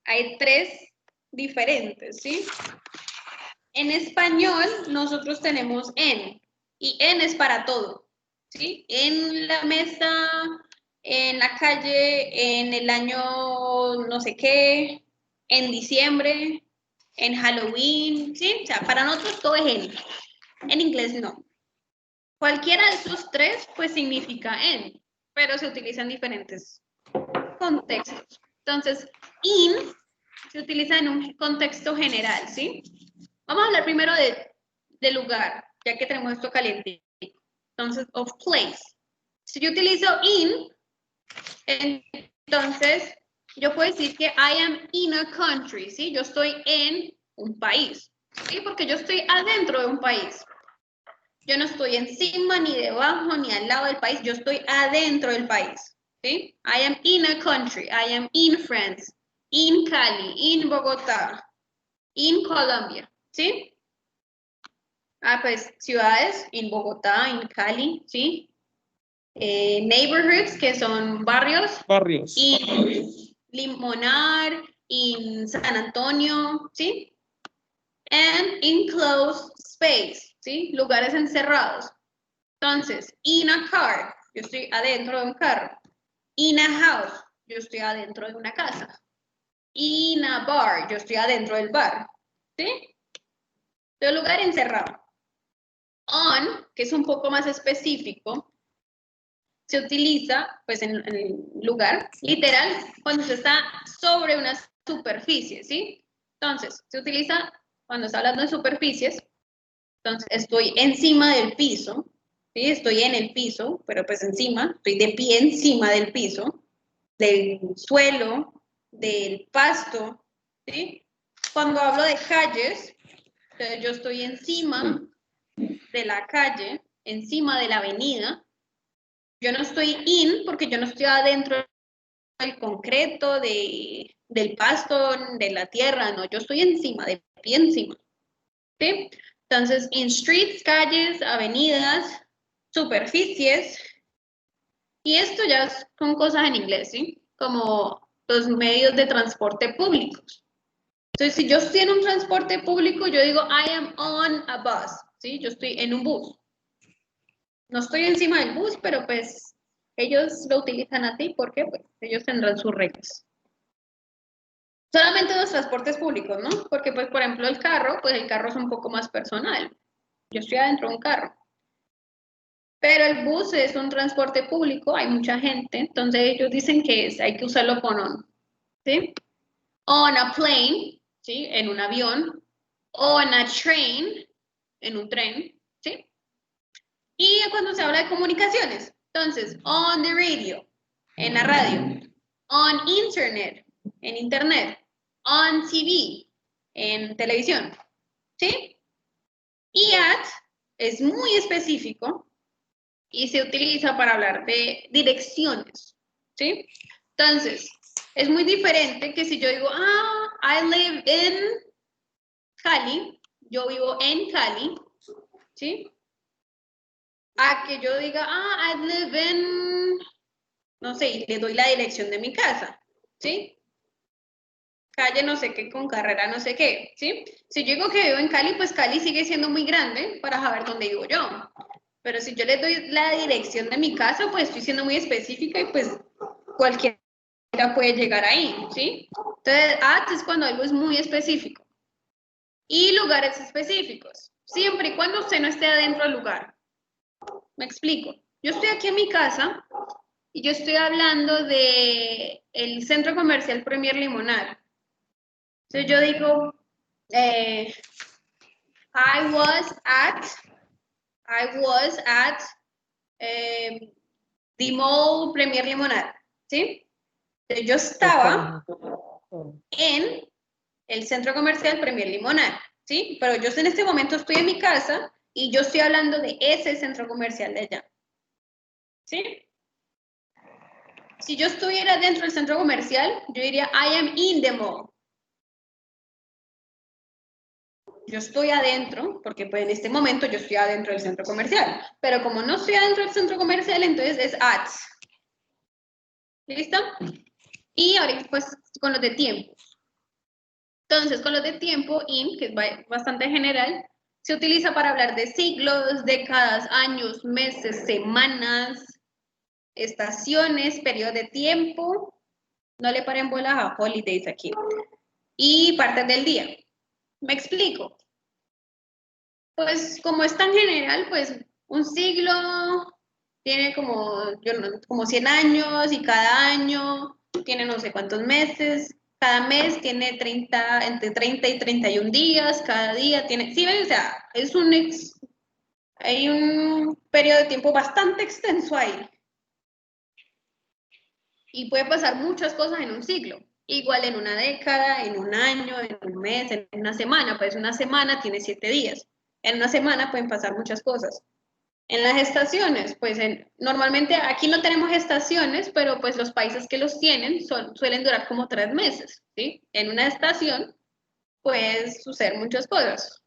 A: hay 3 diferentes, ¿sí? En español nosotros tenemos en, y en es para todo, ¿sí? En la mesa, en la calle, en el año no sé qué, en diciembre, en Halloween, ¿sí? O sea, para nosotros todo es en inglés no. Cualquiera de esos 3 pues significa en, pero se utilizan diferentes contextos. Entonces, in se utiliza en un contexto general, ¿sí? Vamos a hablar primero de lugar, ya que tenemos esto caliente. Entonces, of place. Si yo utilizo in, entonces yo puedo decir que I am in a country, ¿sí? Yo estoy en un país, ¿sí? Porque yo estoy adentro de un país. Yo no estoy encima, ni debajo, ni al lado del país. Yo estoy adentro del país, ¿sí? I am in a country. I am in France, in Cali, in Bogotá, in Colombia, ¿sí? Pues ciudades, en Bogotá, en Cali, ¿sí? Neighborhoods, que son barrios.
B: Barrios.
A: En Limonar, en San Antonio, ¿sí? And enclosed space, ¿sí? Lugares encerrados. Entonces, in a car, yo estoy adentro de un carro. In a house, yo estoy adentro de una casa. In a bar, yo estoy adentro del bar, ¿sí? De un lugar encerrado. On, que es un poco más específico, se utiliza pues en el lugar literal cuando se está sobre una superficie, ¿sí? Entonces, se utiliza cuando está hablando de superficies, entonces estoy encima del piso, ¿sí? Estoy en el piso, pero pues encima, estoy de pie encima del piso, del suelo, del pasto, ¿sí? Cuando hablo de calles, entonces yo estoy encima de la calle, encima de la avenida. Yo no estoy in porque yo no estoy adentro del concreto, del pasto, de la tierra, no, yo estoy encima, de pie encima. ¿Sí? Entonces, in streets, calles, avenidas, superficies, y esto ya son cosas en inglés, ¿sí? Como los medios de transporte públicos. Entonces, si yo estoy en un transporte público, yo digo, I am on a bus, ¿sí? Yo estoy en un bus. No estoy encima del bus, pero pues ellos lo utilizan así porque pues, ellos tendrán sus reglas. Solamente los transportes públicos, ¿no? Porque pues, por ejemplo, el carro, pues el carro es un poco más personal. Yo estoy adentro de un carro. Pero el bus es un transporte público, hay mucha gente, entonces ellos dicen que hay que usarlo con on, ¿sí? On a plane, ¿sí? En un avión. On a train, en un tren, ¿sí? Y cuando se habla de comunicaciones, entonces, on the radio, en la radio. On internet, en internet. On TV, en televisión, ¿sí? Y at es muy específico y se utiliza para hablar de direcciones, ¿sí? Entonces, es muy diferente que si yo digo, I live in Cali, yo vivo en Cali, ¿sí? A que yo diga, I live in, no sé, le doy la dirección de mi casa, ¿sí? Calle no sé qué con carrera no sé qué, ¿sí? Si yo digo que vivo en Cali, pues Cali sigue siendo muy grande para saber dónde vivo yo. Pero si yo le doy la dirección de mi casa, pues estoy siendo muy específica y pues cualquiera puede llegar ahí, ¿sí? Entonces, at es cuando algo es muy específico. Y lugares específicos. siempre y cuando usted no esté adentro del lugar. Me explico. Yo estoy aquí en mi casa y yo estoy hablando de el centro comercial Premier Limonal. Entonces yo digo, I was at the mall Premier Limonal, ¿sí? Entonces yo estaba en el centro comercial Premier Limonal, ¿sí? Pero yo en este momento estoy en mi casa y yo estoy hablando de ese centro comercial de allá, ¿sí? Si yo estuviera dentro del centro comercial, yo diría, I am in the mall. Yo estoy adentro, porque pues en este momento yo estoy adentro del centro comercial. Pero como no estoy adentro del centro comercial, entonces es at. ¿Listo? Y ahora pues con los de tiempo. Entonces, con los de tiempo, in, que es bastante general, se utiliza para hablar de siglos, décadas, años, meses, semanas, estaciones, periodo de tiempo. No le paren bolas a holidays aquí. Y partes del día. ¿Me explico? Pues como es tan general, pues un siglo tiene como 100 años y cada año tiene no sé cuántos meses. Cada mes tiene entre 30 y 31 días, cada día tiene, ¿sí ven? O sea, hay un periodo de tiempo bastante extenso ahí. Y puede pasar muchas cosas en un siglo. Igual en una década, en un año, en un mes, en una semana. Pues una semana tiene 7 días. En una semana pueden pasar muchas cosas. En las estaciones, pues normalmente aquí no tenemos estaciones, pero pues los países que los tienen suelen durar como 3 meses, ¿sí? En una estación pueden suceder muchas cosas.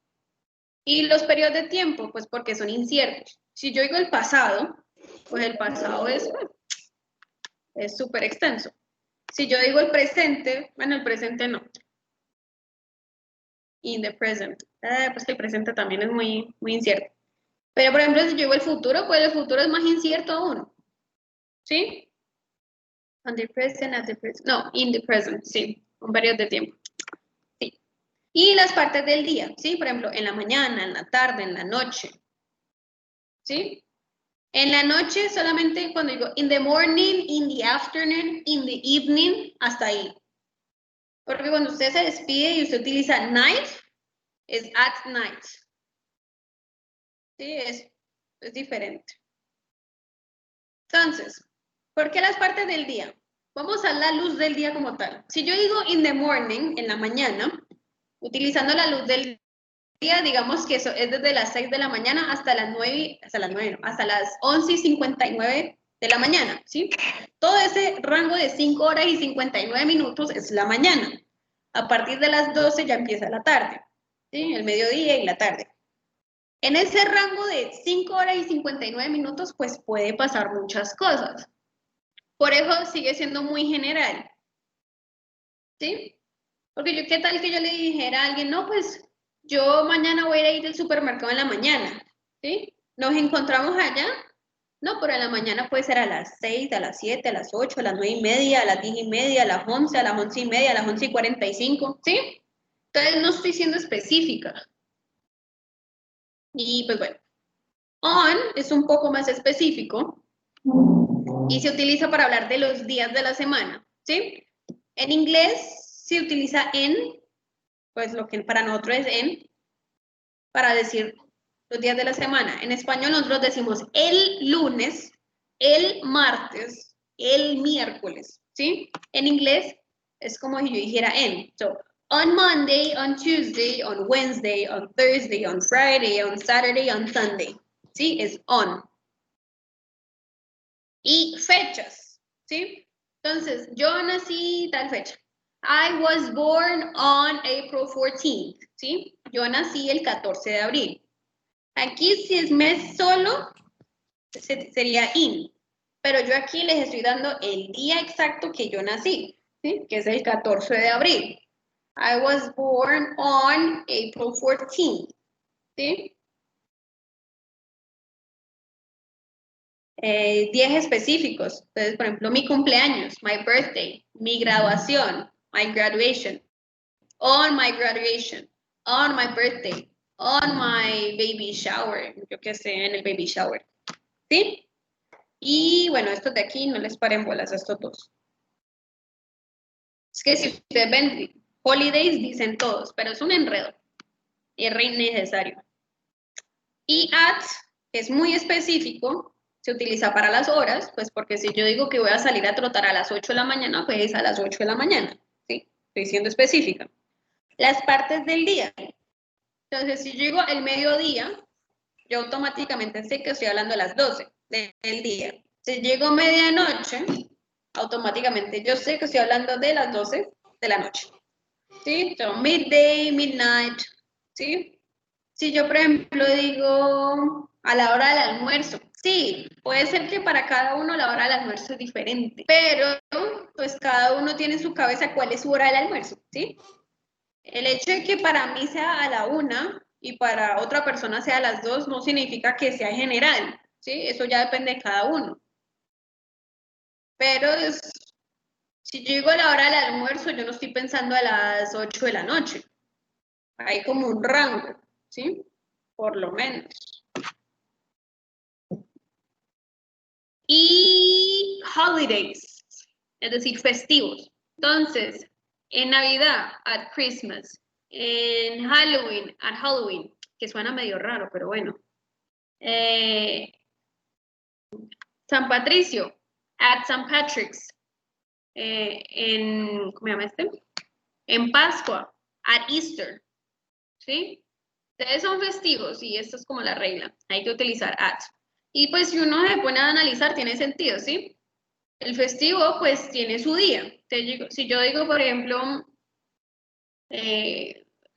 A: Y los periodos de tiempo, pues porque son inciertos. Si yo digo el pasado, pues el pasado es súper extenso. Si yo digo el presente, bueno, el presente no. In the present. Pues que el presente también es muy, muy incierto. Pero, por ejemplo, si yo digo el futuro, pues el futuro es más incierto aún. ¿Sí? On the present, at the present. No, in the present, sí. Un periodo de tiempo. Sí. Y las partes del día, ¿sí? Por ejemplo, en la mañana, en la tarde, en la noche. ¿Sí? En la noche solamente cuando digo in the morning, in the afternoon, in the evening, hasta ahí. Porque cuando usted se despide y usted utiliza night, es at night. Sí, es diferente. Entonces, ¿por qué las partes del día? Vamos a la luz del día como tal. Si yo digo in the morning, en la mañana, utilizando la luz del día, digamos que eso es desde las 6 de la mañana hasta las 9, hasta las 11:59 de la mañana, ¿sí? Todo ese rango de 5 horas y 59 minutos es la mañana. A partir de las 12 ya empieza la tarde, ¿sí? El mediodía y la tarde. En ese rango de 5 horas y 59 minutos, pues puede pasar muchas cosas. Por eso sigue siendo muy general, ¿sí? Porque ¿qué tal que yo le dijera a alguien, no, pues yo mañana voy a ir al supermercado en la mañana, ¿sí? Nos encontramos allá, no, pero en la mañana puede ser a las 6, a las 7, a las 8, a las 9:30, a las 10:30, a las 11, a las 11:30, a las 11:45, ¿sí? Entonces no estoy siendo específica. Y pues bueno, on es un poco más específico y se utiliza para hablar de los días de la semana, ¿sí? En inglés se utiliza en, pues lo que para nosotros es en, para decir los días de la semana. En español nosotros decimos el lunes, el martes, el miércoles, ¿sí? En inglés es como si yo dijera en. So, on Monday, on Tuesday, on Wednesday, on Thursday, on Friday, on Saturday, on Sunday, ¿sí? Es on. Y fechas, ¿sí? Entonces, yo nací tal fecha. I was born on April 14th, ¿sí? Yo nací el 14 de abril. Aquí si es mes solo, sería in. Pero yo aquí les estoy dando el día exacto que yo nací, ¿sí? Que es el 14 de abril. I was born on April 14th, ¿sí? Días específicos. Entonces, por ejemplo, mi cumpleaños, my birthday, mi graduación, my graduation, on my graduation, on my birthday, on my baby shower, yo que sé, en el baby shower, ¿sí? Y bueno, estos de aquí no les paren bolas a estos dos. Es que si ustedes ven holidays, dicen todos, pero es un enredo. Y es re innecesario. Y at es muy específico, se utiliza para las horas, pues porque si yo digo que voy a salir a trotar a las 8 de la mañana, pues es a las 8 de la mañana, ¿sí? Estoy siendo específica. Las partes del día. Entonces, si yo digo el mediodía, yo automáticamente sé que estoy hablando a las 12 del día. Si llego medianoche, automáticamente yo sé que estoy hablando de las 12 de la noche. ¿Sí? So, midday, midnight, ¿sí? Si yo, por ejemplo, digo a la hora del almuerzo, sí, puede ser que para cada uno la hora del almuerzo es diferente, pero pues cada uno tiene en su cabeza cuál es su hora del almuerzo, ¿sí? El hecho de que para mí sea a la 1 y para otra persona sea a las 2 no significa que sea general, ¿sí? Eso ya depende de cada uno. Pero si yo digo a la hora del almuerzo, yo no estoy pensando a las 8 de la noche. Hay como un rango, ¿sí? Por lo menos. Y holidays, es decir, festivos. Entonces, en Navidad, at Christmas. En Halloween, at Halloween, que suena medio raro, pero bueno. San Patricio, at St. Patrick's. ¿Cómo se llama este? En Pascua, at Easter. ¿Sí? Ustedes son festivos y esto es como la regla. Hay que utilizar at. Y pues si uno se pone a analizar, tiene sentido, ¿sí? El festivo pues tiene su día. Si yo digo, por ejemplo,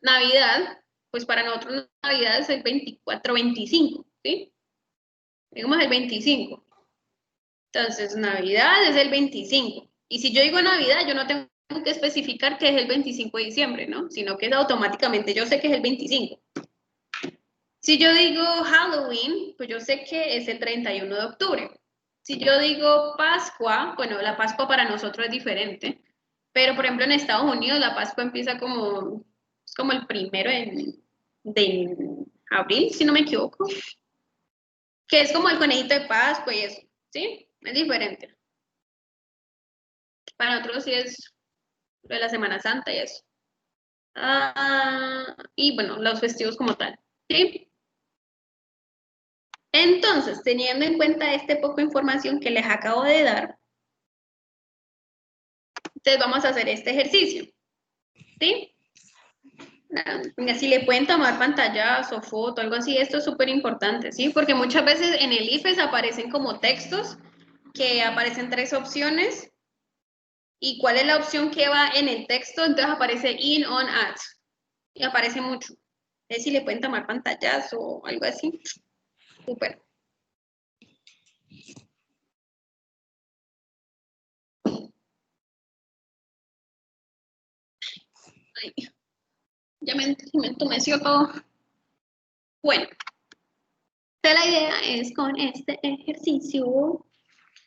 A: Navidad, pues para nosotros Navidad es el 24-25, ¿sí? Digamos el 25. Entonces, Navidad es el 25. Y si yo digo Navidad, yo no tengo que especificar que es el 25 de diciembre, ¿no? Sino que es automáticamente, yo sé que es el 25. Si yo digo Halloween, pues yo sé que es el 31 de octubre. Si yo digo Pascua, bueno, la Pascua para nosotros es diferente, pero por ejemplo en Estados Unidos la Pascua empieza es como el 1 de abril, si no me equivoco, que es como el conejito de Pascua y eso, ¿sí? Es diferente. Para nosotros sí es lo de la Semana Santa y eso. Y bueno, los festivos como tal, ¿sí? Entonces, teniendo en cuenta este poco de información que les acabo de dar, entonces vamos a hacer este ejercicio, ¿sí? Venga, si le pueden tomar pantallas o foto, algo así, esto es súper importante, ¿sí? Porque muchas veces en el IFES aparecen como textos que aparecen 3 opciones y cuál es la opción que va en el texto, entonces aparece in, on, at y aparece mucho. Entonces, si le pueden tomar pantallas o algo así, súper. Ay, ya me entumeció todo. Bueno, la idea es con este ejercicio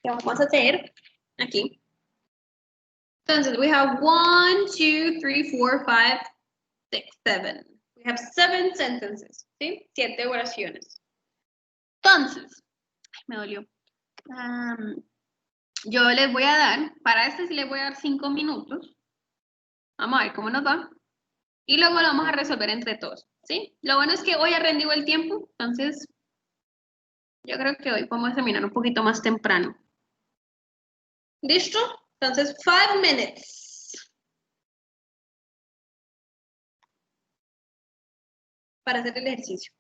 A: que vamos a hacer aquí. Entonces, we have 1, 2, 3, 4, 5, 6, 7. We have 7 sentences, ¿sí? 7 oraciones. Entonces, me dolió. Yo les voy a dar, para este sí les voy a dar 5 minutos. Vamos a ver cómo nos va. Y luego lo vamos a resolver entre todos, ¿sí? Lo bueno es que hoy ha rendido el tiempo, entonces yo creo que hoy podemos terminar un poquito más temprano. ¿Listo? Entonces, 5 minutes para hacer el ejercicio.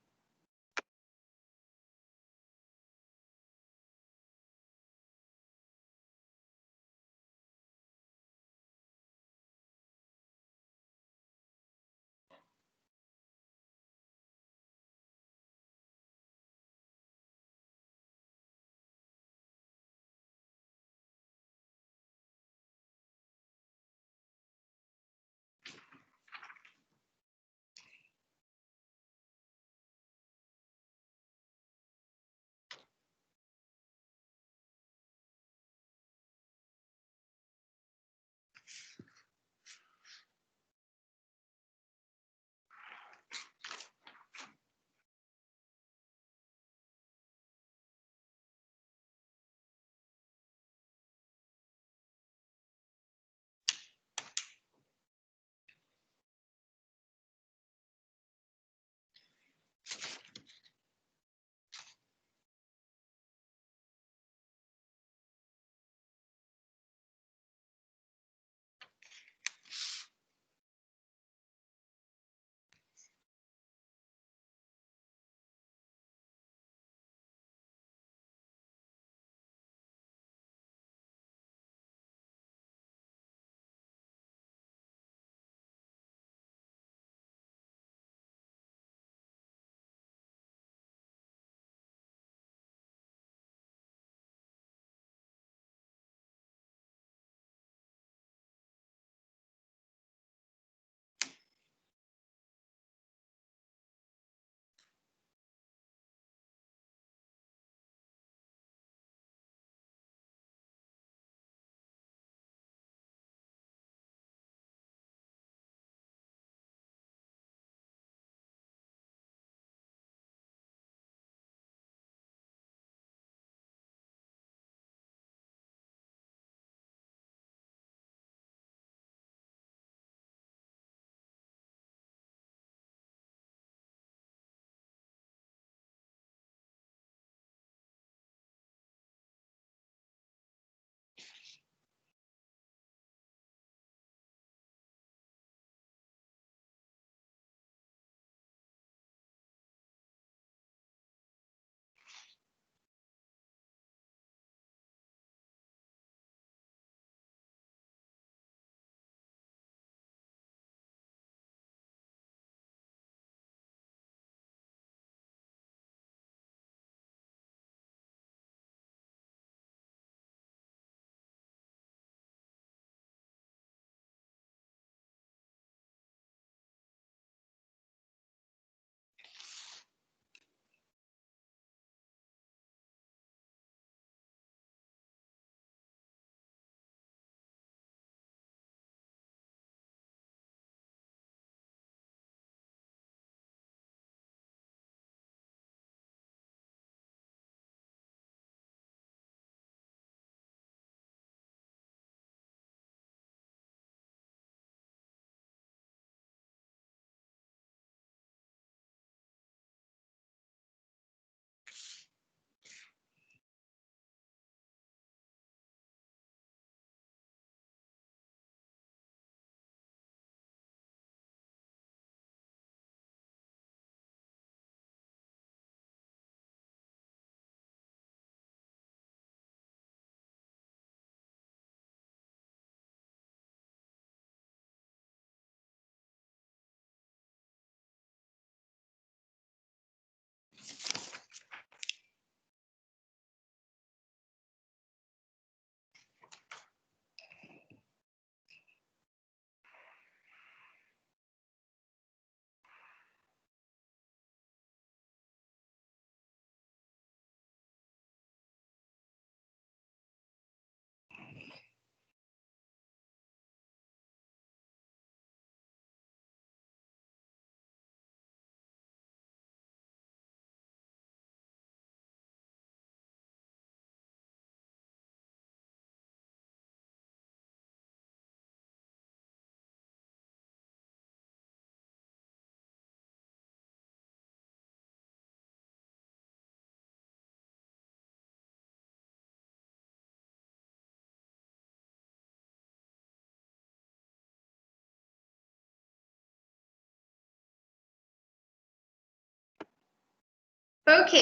A: Ok.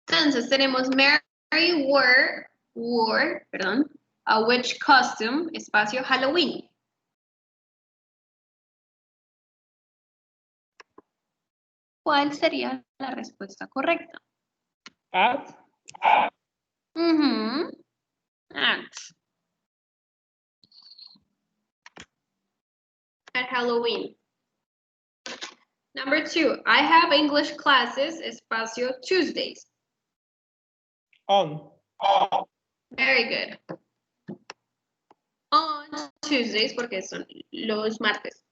A: Entonces tenemos Mary wore, a witch costume, espacio Halloween. ¿Cuál sería la respuesta correcta?
B: At.
A: At Halloween. Number 2, I have English classes, espacio Tuesdays.
B: On.
A: Very good. On Tuesdays porque son los martes.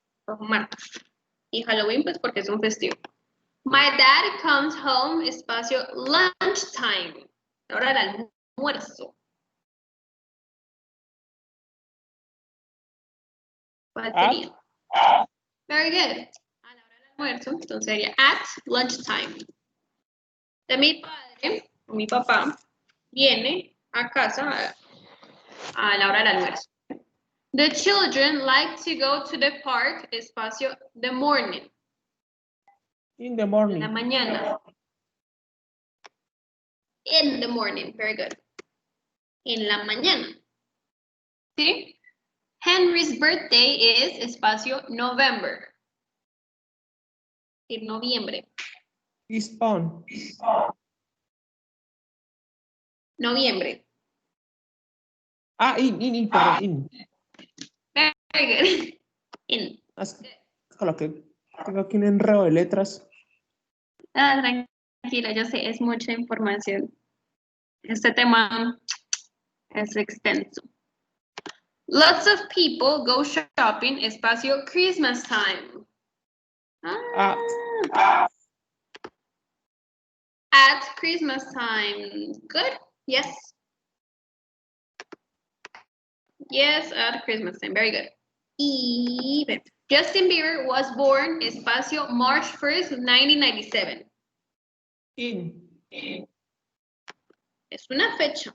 A: Y Halloween pues porque es un festivo. My dad comes home, espacio lunchtime. La hora del almuerzo. ¿Cuál sería? Very good. A la hora del almuerzo, entonces sería at lunchtime. De mi padre, o mi papá, viene a casa a la hora del almuerzo. The children like to go to the park, espacio the morning.
B: In the morning.
A: En la mañana. In the morning, very good. En la mañana. ¿Sí? Henry's birthday is, espacio, November. En noviembre.
B: Is on.
A: Noviembre.
B: Perdón, in.
A: Very good. In.
B: Con lo que tengo aquí un enredo de letras.
A: Tranquila, yo sé, es mucha información. Este tema es extenso. Lots of people go shopping, espacio, Christmas time. At Christmas time. Good? Yes. Yes, at Christmas time. Very good. Even. Justin Bieber was born, espacio, March 1st, 1997.
B: In.
A: Es una fecha.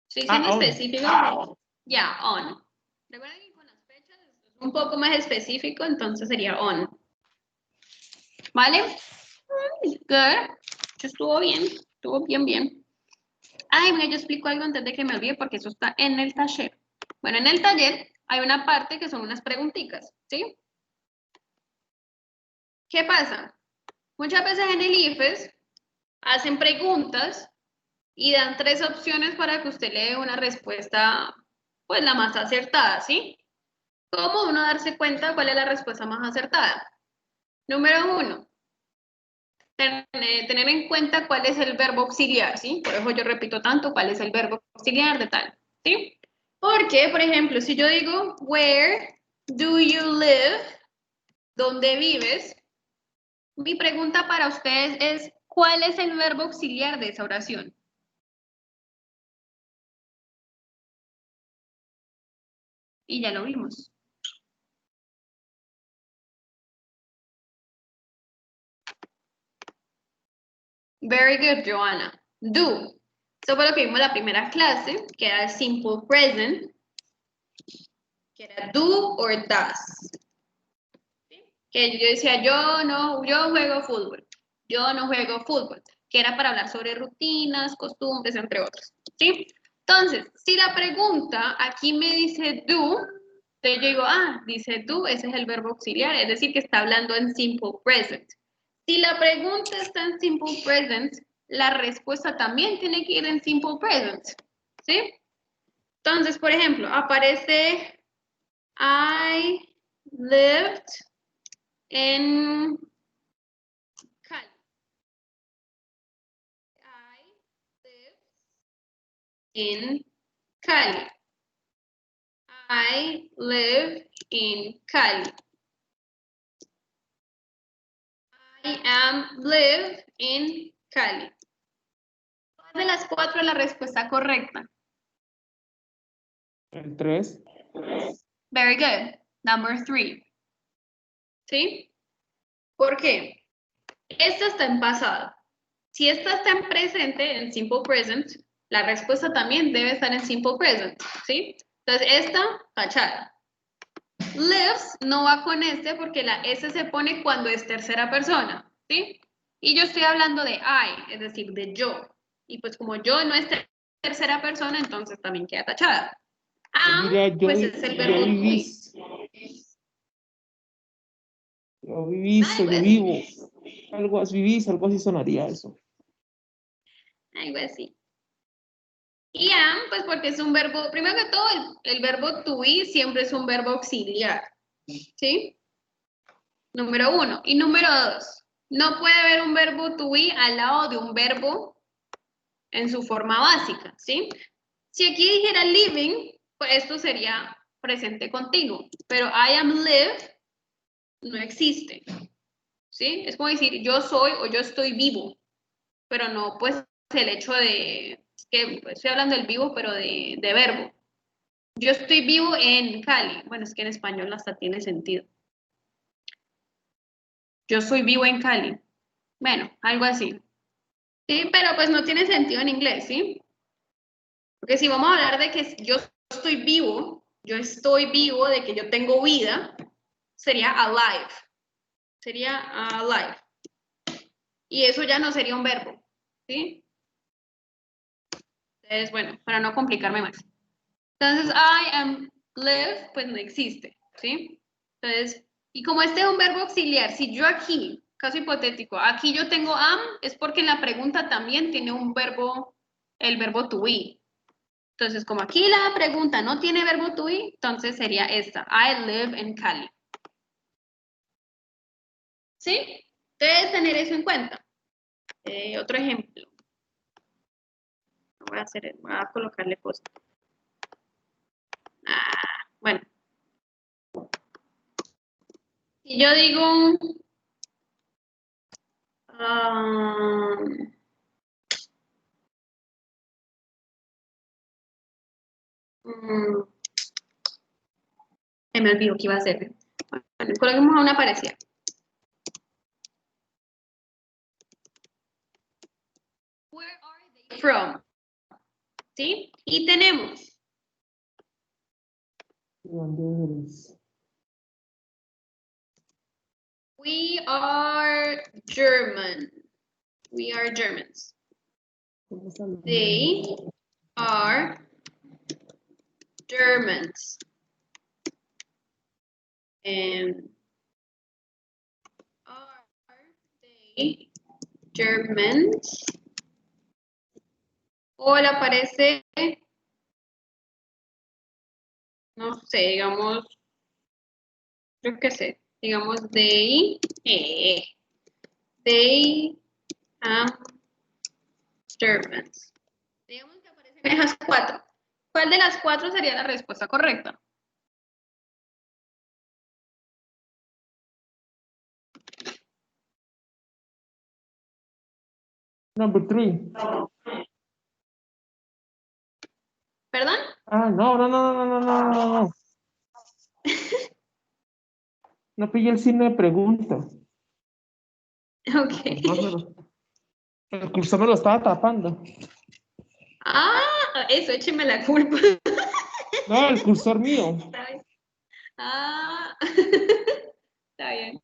A: Estoy siendo específico. Ya, on. Recuerden que con las fechas es un poco más específico, entonces sería on. ¿Vale? Good. Estuvo bien. Estuvo bien. Ay, mira, yo explico algo antes de que me olvide porque eso está en el taller. Bueno, en el taller hay una parte que son unas preguntitas, ¿sí? ¿Qué pasa? Muchas veces en el IFES hacen preguntas y dan 3 opciones para que usted le dé una respuesta, pues la más acertada, ¿sí? ¿Cómo uno darse cuenta cuál es la respuesta más acertada? Número 1, tener en cuenta cuál es el verbo auxiliar, ¿sí? Por eso yo repito tanto cuál es el verbo auxiliar de tal, ¿sí? Porque, por ejemplo, si yo digo, where do you live? ¿Dónde vives? Mi pregunta para ustedes es, ¿cuál es el verbo auxiliar de esa oración? Y ya lo vimos. Very good, Joanna. Do. Eso fue lo que vimos en la primera clase, que era el simple present, que era do or does. ¿Sí? Que yo decía, yo juego fútbol. Yo no juego fútbol. Que era para hablar sobre rutinas, costumbres, entre otros. ¿Sí? Entonces, si la pregunta aquí me dice do, entonces yo digo, dice do, ese es el verbo auxiliar, es decir, que está hablando en simple present. Si la pregunta está en simple present, la respuesta también tiene que ir en simple present, ¿sí? Entonces, por ejemplo, aparece I lived in Cali. I lived in Cali. I live in Cali. I live in Cali. ¿Cuál de las 4 es la respuesta correcta?
B: El 3.
A: Very good. Number 3. ¿Sí? ¿Por qué? Esta está en pasado. Si esta está en presente, en simple present, la respuesta también debe estar en simple present. ¿Sí? Entonces, esta, tachada. lives no va con este porque la S se pone cuando es tercera persona, ¿sí? Y yo estoy hablando de I, es decir, de yo. Y pues como yo no es tercera persona, entonces también queda tachada. Am,
B: Diría,
A: pues es el verbo to be.
B: vivís. Yo vivís o
A: Algo
B: yo
A: así.
B: vivo. Algo así sonaría eso.
A: Algo así. Y am, pues porque es un verbo, primero que todo, el verbo to be siempre es un verbo auxiliar, ¿sí? Número 1. Y número 2, no puede haber un verbo to be al lado de un verbo en su forma básica, ¿sí? Si aquí dijera living, pues esto sería presente continuo, pero I am live no existe, ¿sí? Es como decir yo soy o yo estoy vivo, pero no pues el hecho de, que pues, estoy hablando del vivo, pero de verbo. Yo estoy vivo en Cali. Bueno, es que en español hasta tiene sentido. Yo soy vivo en Cali. Bueno, algo así. Sí, pero pues no tiene sentido en inglés, ¿sí? Porque si vamos a hablar de que yo estoy vivo, de que yo tengo vida, sería alive. Sería alive. Y eso ya no sería un verbo, ¿sí? Entonces, bueno, para no complicarme más. Entonces, I am live, pues no existe, ¿sí? Entonces, y como este es un verbo auxiliar, si yo aquí, caso hipotético, aquí yo tengo am, es porque en la pregunta también tiene un verbo, el verbo to be. Entonces, como aquí la pregunta no tiene verbo to be, entonces sería esta, I live in Cali. ¿Sí? Debes tener eso en cuenta. Otro ejemplo. Voy a colocarle cosas. Bueno. Si yo digo... se me olvidó que iba a hacer. Bueno, coloquemos a una parecida. Where are they from? ¿Sí? Y tenemos.
B: ¿De dónde eres?
A: We are German. We are Germans. They are Germans. And are they Germans? O le aparece, no sé, digamos, yo qué sé, digamos they am Germans. Digamos que aparecen esas cuatro. ¿Cuál de las cuatro sería la respuesta correcta?
B: Number 3.
A: ¿Perdón?
B: Ah, no. No pillé el signo de pregunta.
A: Ok.
B: El cursor me lo estaba tapando.
A: Ah, eso, écheme la culpa.
B: No, el cursor mío.
A: Está bien. Ah, está bien.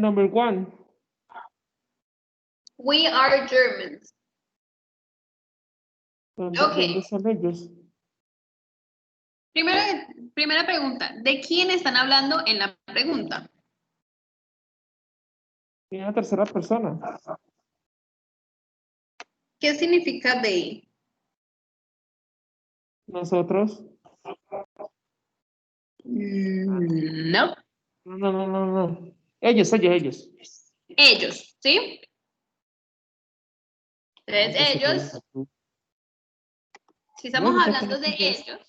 B: Number 1.
A: We are Germans.
B: ¿Dónde
A: Ok.
B: son ellos?
A: Primera pregunta. ¿De quién están hablando en la pregunta?
B: En la tercera persona.
A: ¿Qué significa they?
B: Nosotros.
A: No.
B: No. Ellos.
A: Ellos, ¿sí? Entonces,
B: Entonces,
A: ellos, si estamos
B: bueno, ya
A: hablando de
B: conozco eso.
A: ellos,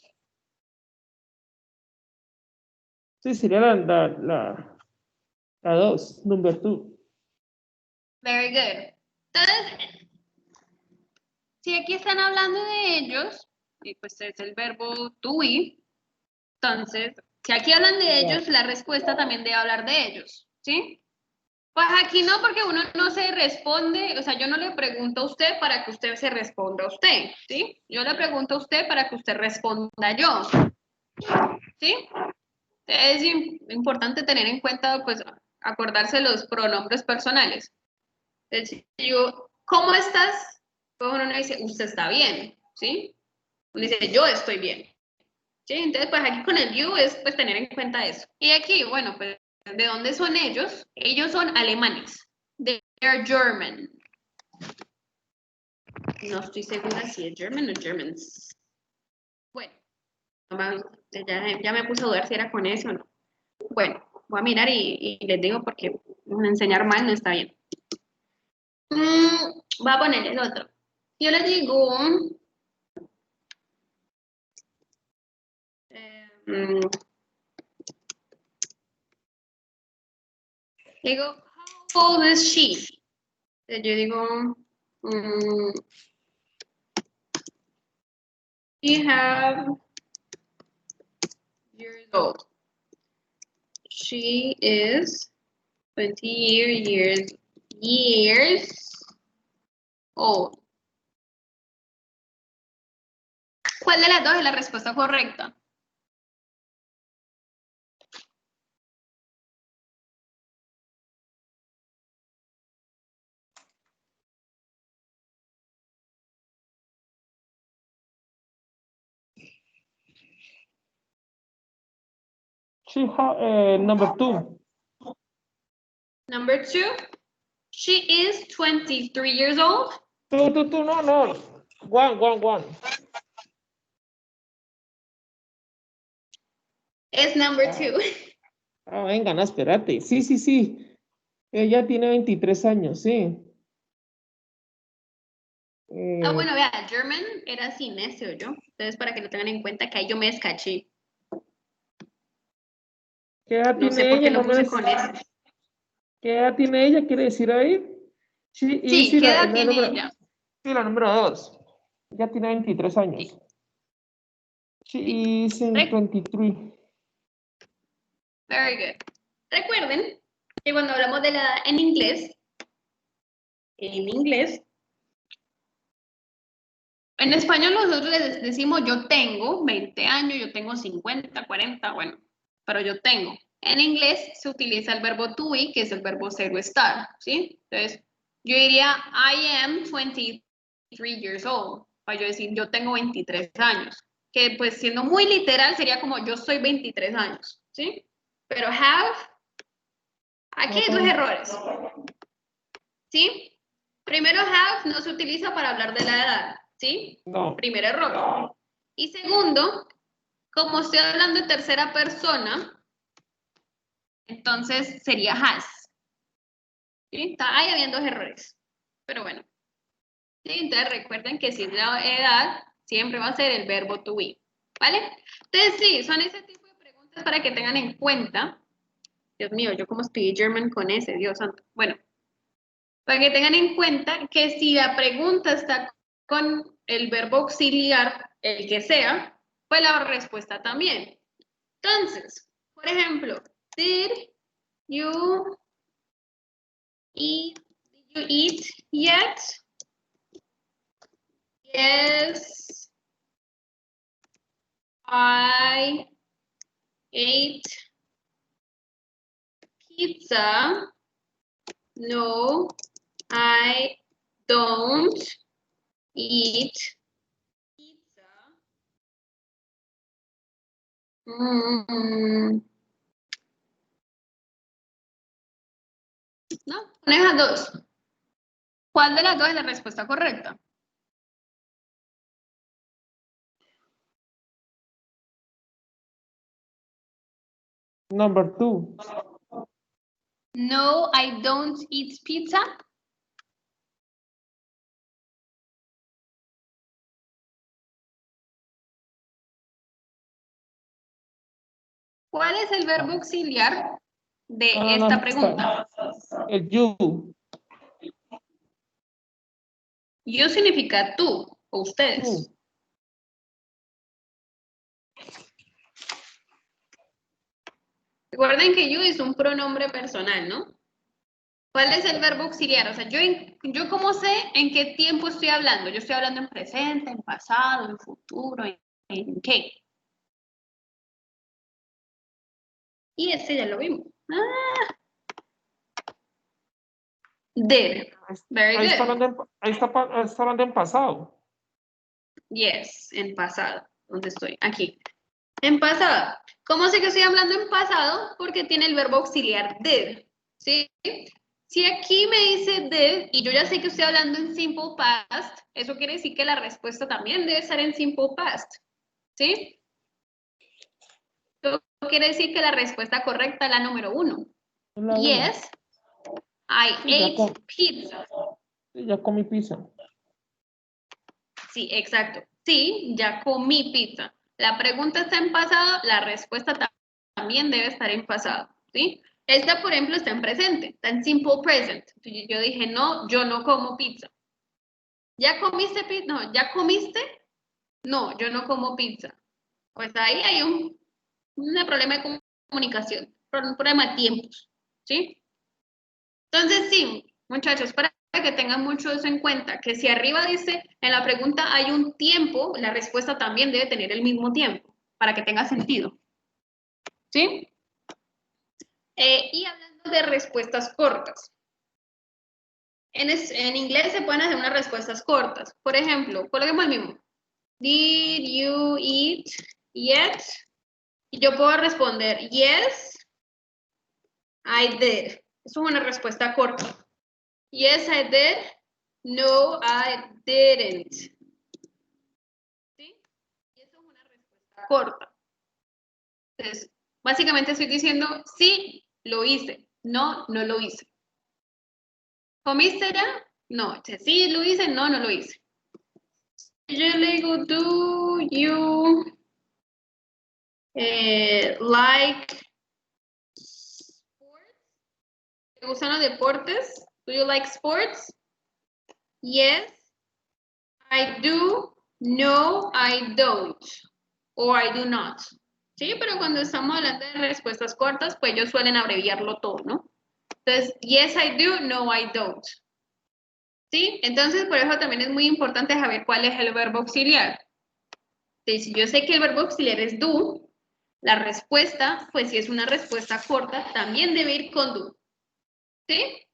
B: Sí, sería la 2, number 2.
A: very good. Entonces, si aquí están hablando de ellos, y pues es el verbo to be, entonces, si aquí hablan de ellos, la respuesta también debe hablar de ellos, ¿sí? Pues aquí no, porque uno no se responde, o sea, yo no le pregunto a usted para que usted se responda a usted, ¿sí? Yo le pregunto a usted para que usted responda yo, ¿sí? Es importante tener en cuenta, pues, acordarse los pronombres personales. Entonces, si yo, ¿cómo estás? Pues uno no dice, usted está bien, ¿sí? Uno dice, yo estoy bien. ¿Sí? Entonces, pues aquí con el you es pues tener en cuenta eso. Y aquí, bueno, pues, ¿de dónde son ellos? Ellos son alemanes. They are German. No estoy segura si es German o Germans. Bueno, ya me puse a dudar si era con eso o no. Bueno, voy a mirar y les digo porque enseñar mal no está bien. Voy a poner el otro. Yo les digo... digo, how old is she? Yo digo, she have years old. She is 20 years old. ¿Cuál de las dos es la respuesta correcta?
B: Number two.
A: Number two, she is 23 years old.
B: Two, no. One.
A: Es number two.
B: Ah, venga, no, espérate. Sí. Ella tiene 23 años, sí.
A: Bueno, vea, German era sin ese yo. Entonces, para que lo tengan en cuenta que ahí yo me descaché.
B: ¿Qué edad
A: No sé
B: tiene
A: por qué
B: ella?
A: lo
B: No me
A: puse
B: des-
A: con ese.
B: ¿Qué edad tiene ella? ¿Quiere decir ahí?
A: Sí, ¿qué edad tiene
B: número,
A: ella?
B: sí, la número dos. Ella tiene 23
A: Sí,
B: años. She
A: sí.
B: is 23.
A: Very good. Recuerden que cuando hablamos de la edad en inglés, en español nosotros les decimos yo tengo 20 años, yo tengo 50, 40, bueno, pero yo tengo. En inglés se utiliza el verbo to be, que es el verbo ser o estar, ¿sí? Entonces, yo diría I am 23 years old, para yo decir yo tengo 23 años, que pues siendo muy literal sería como yo soy 23 años, ¿sí? Pero have, aquí hay dos errores, ¿sí? Primero, have no se utiliza para hablar de la edad, ¿sí?
B: No.
A: Primer error. Y segundo, como estoy hablando de tercera persona, entonces sería has. ¿Sí? Está ahí habiendo dos errores. Pero bueno. ¿Sí? Entonces recuerden que si es la edad, siempre va a ser el verbo to be. ¿Vale? Entonces sí, son ese tipo de preguntas para que tengan en cuenta. Dios mío, yo como escribí German con ese, Dios santo. Bueno, para que tengan en cuenta que si la pregunta está con el verbo auxiliar, el que sea, pues la respuesta también. Entonces, por ejemplo, did you eat yet? Yes, I ate pizza. No, I don't eat pizza. No, con esas dos. ¿Cuál de las dos es la respuesta correcta?
B: Number two.
A: No, I don't eat pizza. ¿Cuál es el verbo auxiliar de esta pregunta?
B: El you.
A: You significa tú o ustedes.
B: Tú.
A: Recuerden que you es un pronombre personal, ¿no? ¿Cuál es el verbo auxiliar? O sea, yo cómo sé en qué tiempo estoy hablando. Yo estoy hablando en presente, en pasado, en futuro, en qué. Y este ya lo vimos. Ah, did. Very
B: Ahí está
A: good.
B: hablando está hablando en pasado.
A: Yes, en pasado. ¿Dónde estoy? Aquí. En pasado. ¿Cómo sé que estoy hablando en pasado? Porque tiene el verbo auxiliar did. ¿Sí? Si aquí me dice did y yo ya sé que estoy hablando en simple past, eso quiere decir que la respuesta también debe estar en simple past. ¿Sí? Eso quiere decir que la respuesta correcta es la número 1.
B: Es la uno.
A: Yes, I
B: Sí,
A: ate pizza.
B: Sí, ya comí pizza.
A: Sí, exacto. Sí, ya comí pizza. La pregunta está en pasado, la respuesta también debe estar en pasado, ¿sí? Esta, por ejemplo, está en presente, está en simple present. Entonces, yo dije, no, yo no como pizza. ¿Ya comiste pizza? No, ¿ya comiste? No, yo no como pizza. Pues ahí hay un problema de comunicación, un problema de tiempos, ¿sí? Entonces, sí, muchachos, para que tengan mucho eso en cuenta, que si arriba dice, en la pregunta hay un tiempo, la respuesta también debe tener el mismo tiempo, para que tenga sentido. ¿Sí? Y hablando de respuestas cortas. En inglés se pueden hacer unas respuestas cortas. Por ejemplo, coloquemos el mismo. Did you eat yet? Y yo puedo responder, yes, I did. Eso es una respuesta corta. Yes, I did. No, I didn't. ¿Sí? Y eso es una respuesta corta. Entonces, básicamente estoy diciendo, sí, lo hice. No, no lo hice. ¿Comiste ya? No. Sí, lo hice. No, no lo hice. Yo le digo, do you like sports? ¿Te gustan los deportes? Do you like sports? Yes, I do. No, I don't. Or I do not. Sí, pero cuando estamos hablando de respuestas cortas, pues ellos suelen abreviarlo todo, ¿no? Entonces, yes, I do. No, I don't. ¿Sí? Entonces, por eso también es muy importante saber cuál es el verbo auxiliar. Entonces, si yo sé que el verbo auxiliar es do, la respuesta, pues si es una respuesta corta, también debe ir con do. ¿Sí?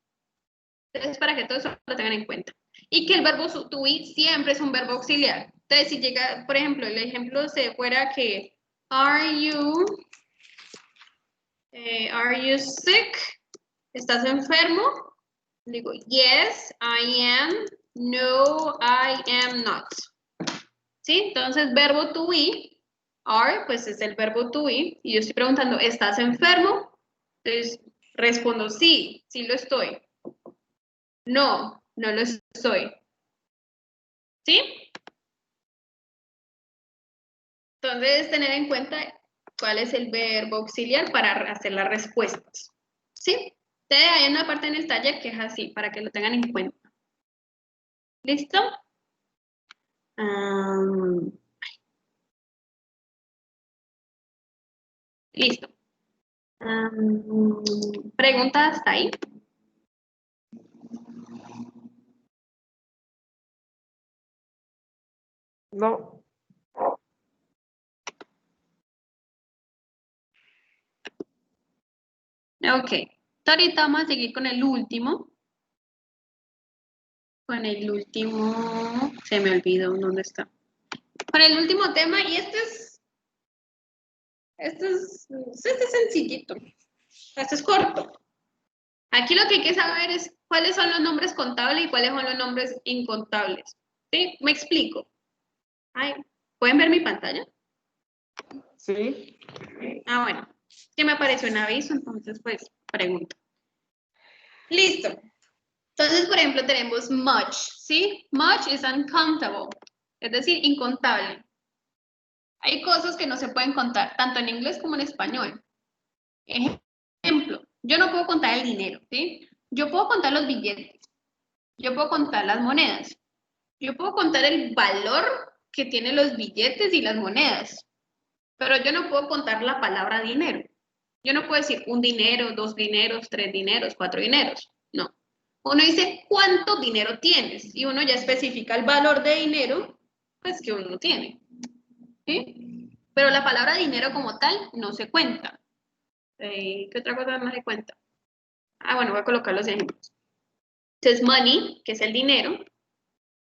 A: Entonces, para que todo eso lo tengan en cuenta. Y que el verbo to be siempre es un verbo auxiliar. Entonces, si llega, por ejemplo, el ejemplo se fuera que are you sick? ¿Estás enfermo? Digo, yes, I am. No, I am not. ¿Sí? Entonces, verbo to be, are, pues es el verbo to be. Y yo estoy preguntando, ¿estás enfermo? Entonces, respondo, sí, sí lo estoy. No, no lo estoy. ¿Sí? Entonces, tener en cuenta cuál es el verbo auxiliar para hacer las respuestas. ¿Sí? Entonces, hay una parte en el taller que es así, para que lo tengan en cuenta. ¿Listo? Listo. ¿Preguntas hasta ahí?
B: No.
A: Ok. Ahorita vamos a seguir con el último. Con el último. Se me olvidó dónde está. Con el último tema, y este es sencillito. Este es corto. Aquí lo que hay que saber es cuáles son los nombres contables y cuáles son los nombres incontables. ¿Sí? Me explico. Ay, ¿pueden ver mi pantalla?
B: Sí.
A: Ah, bueno. Que me apareció un aviso, entonces pues pregunto. Listo. Entonces, por ejemplo, tenemos much, ¿sí? Much is uncountable, es decir, incontable. Hay cosas que no se pueden contar, tanto en inglés como en español. Ejemplo, yo no puedo contar el dinero, ¿sí? Yo puedo contar los billetes, yo puedo contar las monedas, yo puedo contar el valor que tienen los billetes y las monedas, pero yo no puedo contar la palabra dinero. Yo no puedo decir un dinero, dos dineros, tres dineros, cuatro dineros. No. Uno dice cuánto dinero tienes y uno ya especifica el valor de dinero pues que uno tiene. ¿Sí? Pero la palabra dinero como tal no se cuenta. ¿Qué otra cosa no se cuenta? Ah, bueno, voy a colocar los ejemplos. Entonces, money, que es el dinero.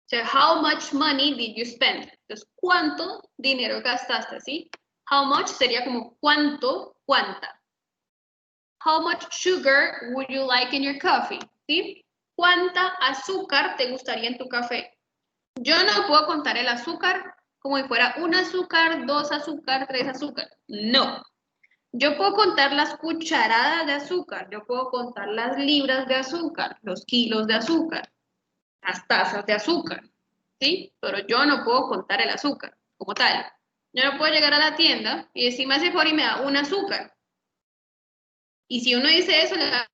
A: So, how much money did you spend? Entonces, ¿cuánto dinero gastaste? ¿Sí? How much sería como cuánto, cuánta. How much sugar would you like in your coffee? ¿Sí? ¿Cuánta azúcar te gustaría en tu café? Yo no puedo contar el azúcar como si fuera un azúcar, dos azúcar, tres azúcar. No. Yo puedo contar las cucharadas de azúcar, yo puedo contar las libras de azúcar, los kilos de azúcar, las tazas de azúcar, ¿sí? Pero yo no puedo contar el azúcar como tal. Yo no puedo llegar a la tienda y decir, me hace favor y me da un azúcar. Y si uno dice eso, le va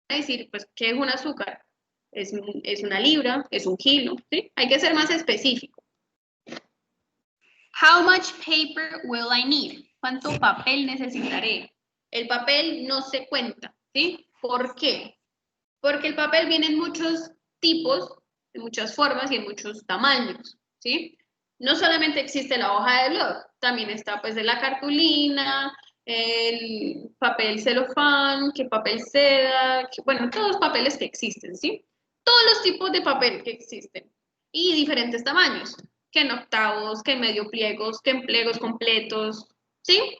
A: a decir, pues, ¿qué es un azúcar? Es una libra, es un kilo, ¿sí? Hay que ser más específico. How much paper will I need? ¿Cuánto papel necesitaré? El papel no se cuenta, ¿sí? ¿Por qué? Porque el papel viene en muchos tipos, en muchas formas y en muchos tamaños, ¿sí? No solamente existe la hoja de blog, también está pues de la cartulina, el papel celofán, que papel seda, bueno, todos los papeles que existen, ¿sí? Todos los tipos de papel que existen y diferentes tamaños, que en octavos, que en medio pliegos, que en pliegos completos, ¿sí?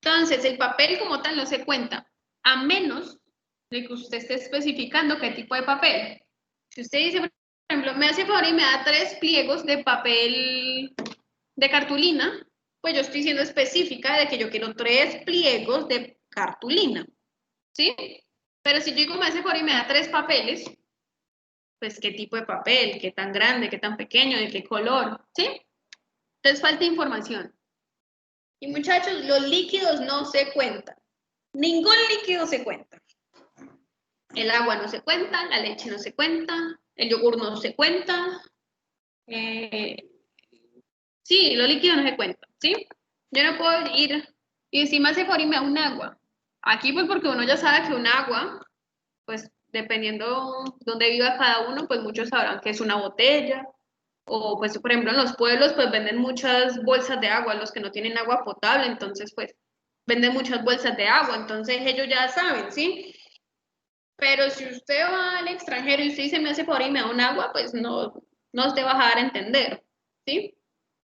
A: Entonces, el papel como tal no se cuenta, a menos de que usted esté especificando qué tipo de papel. Si usted dice, por ejemplo, me hace favor y me da 3 pliegos de papel de cartulina, pues yo estoy siendo específica de que yo quiero 3 pliegos de cartulina, ¿sí? Pero si yo digo, me hace favor y me da 3 papeles, pues qué tipo de papel, qué tan grande, qué tan pequeño, de qué color, ¿sí? Entonces falta información. Y muchachos, los líquidos no se cuentan. Ningún líquido se cuenta. El agua no se cuenta, la leche no se cuenta, el yogur no se cuenta. Sí, los líquidos no se cuentan, ¿sí? Yo no puedo ir y encima se por irme a un agua. Aquí pues porque uno ya sabe que un agua, pues dependiendo dónde viva cada uno, pues muchos sabrán que es una botella. O pues por ejemplo en los pueblos pues venden muchas bolsas de agua, los que no tienen agua potable, entonces pues venden muchas bolsas de agua, entonces ellos ya saben, ¿sí? Pero si usted va al extranjero y usted dice, me hace por ahí, me da un agua, pues no te vas a dar a entender, ¿sí?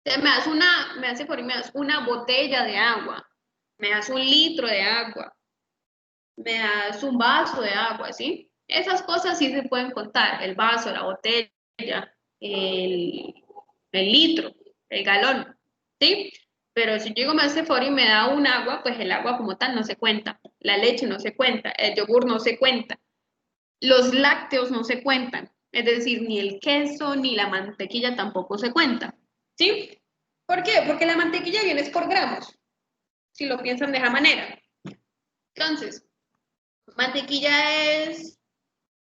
A: Entonces me hace por ahí, me das una botella de agua, me das un litro de agua, me das un vaso de agua, ¿sí? Esas cosas sí se pueden contar, el vaso, la botella, el, el litro, el galón, ¿sí? Pero si yo digo, me hace favor y me da un agua, pues el agua como tal no se cuenta, la leche no se cuenta, el yogur no se cuenta. Los lácteos no se cuentan, es decir, ni el queso ni la mantequilla tampoco se cuentan, ¿sí? ¿Por qué? Porque la mantequilla viene por gramos, si lo piensan de esa manera. Entonces, mantequilla es,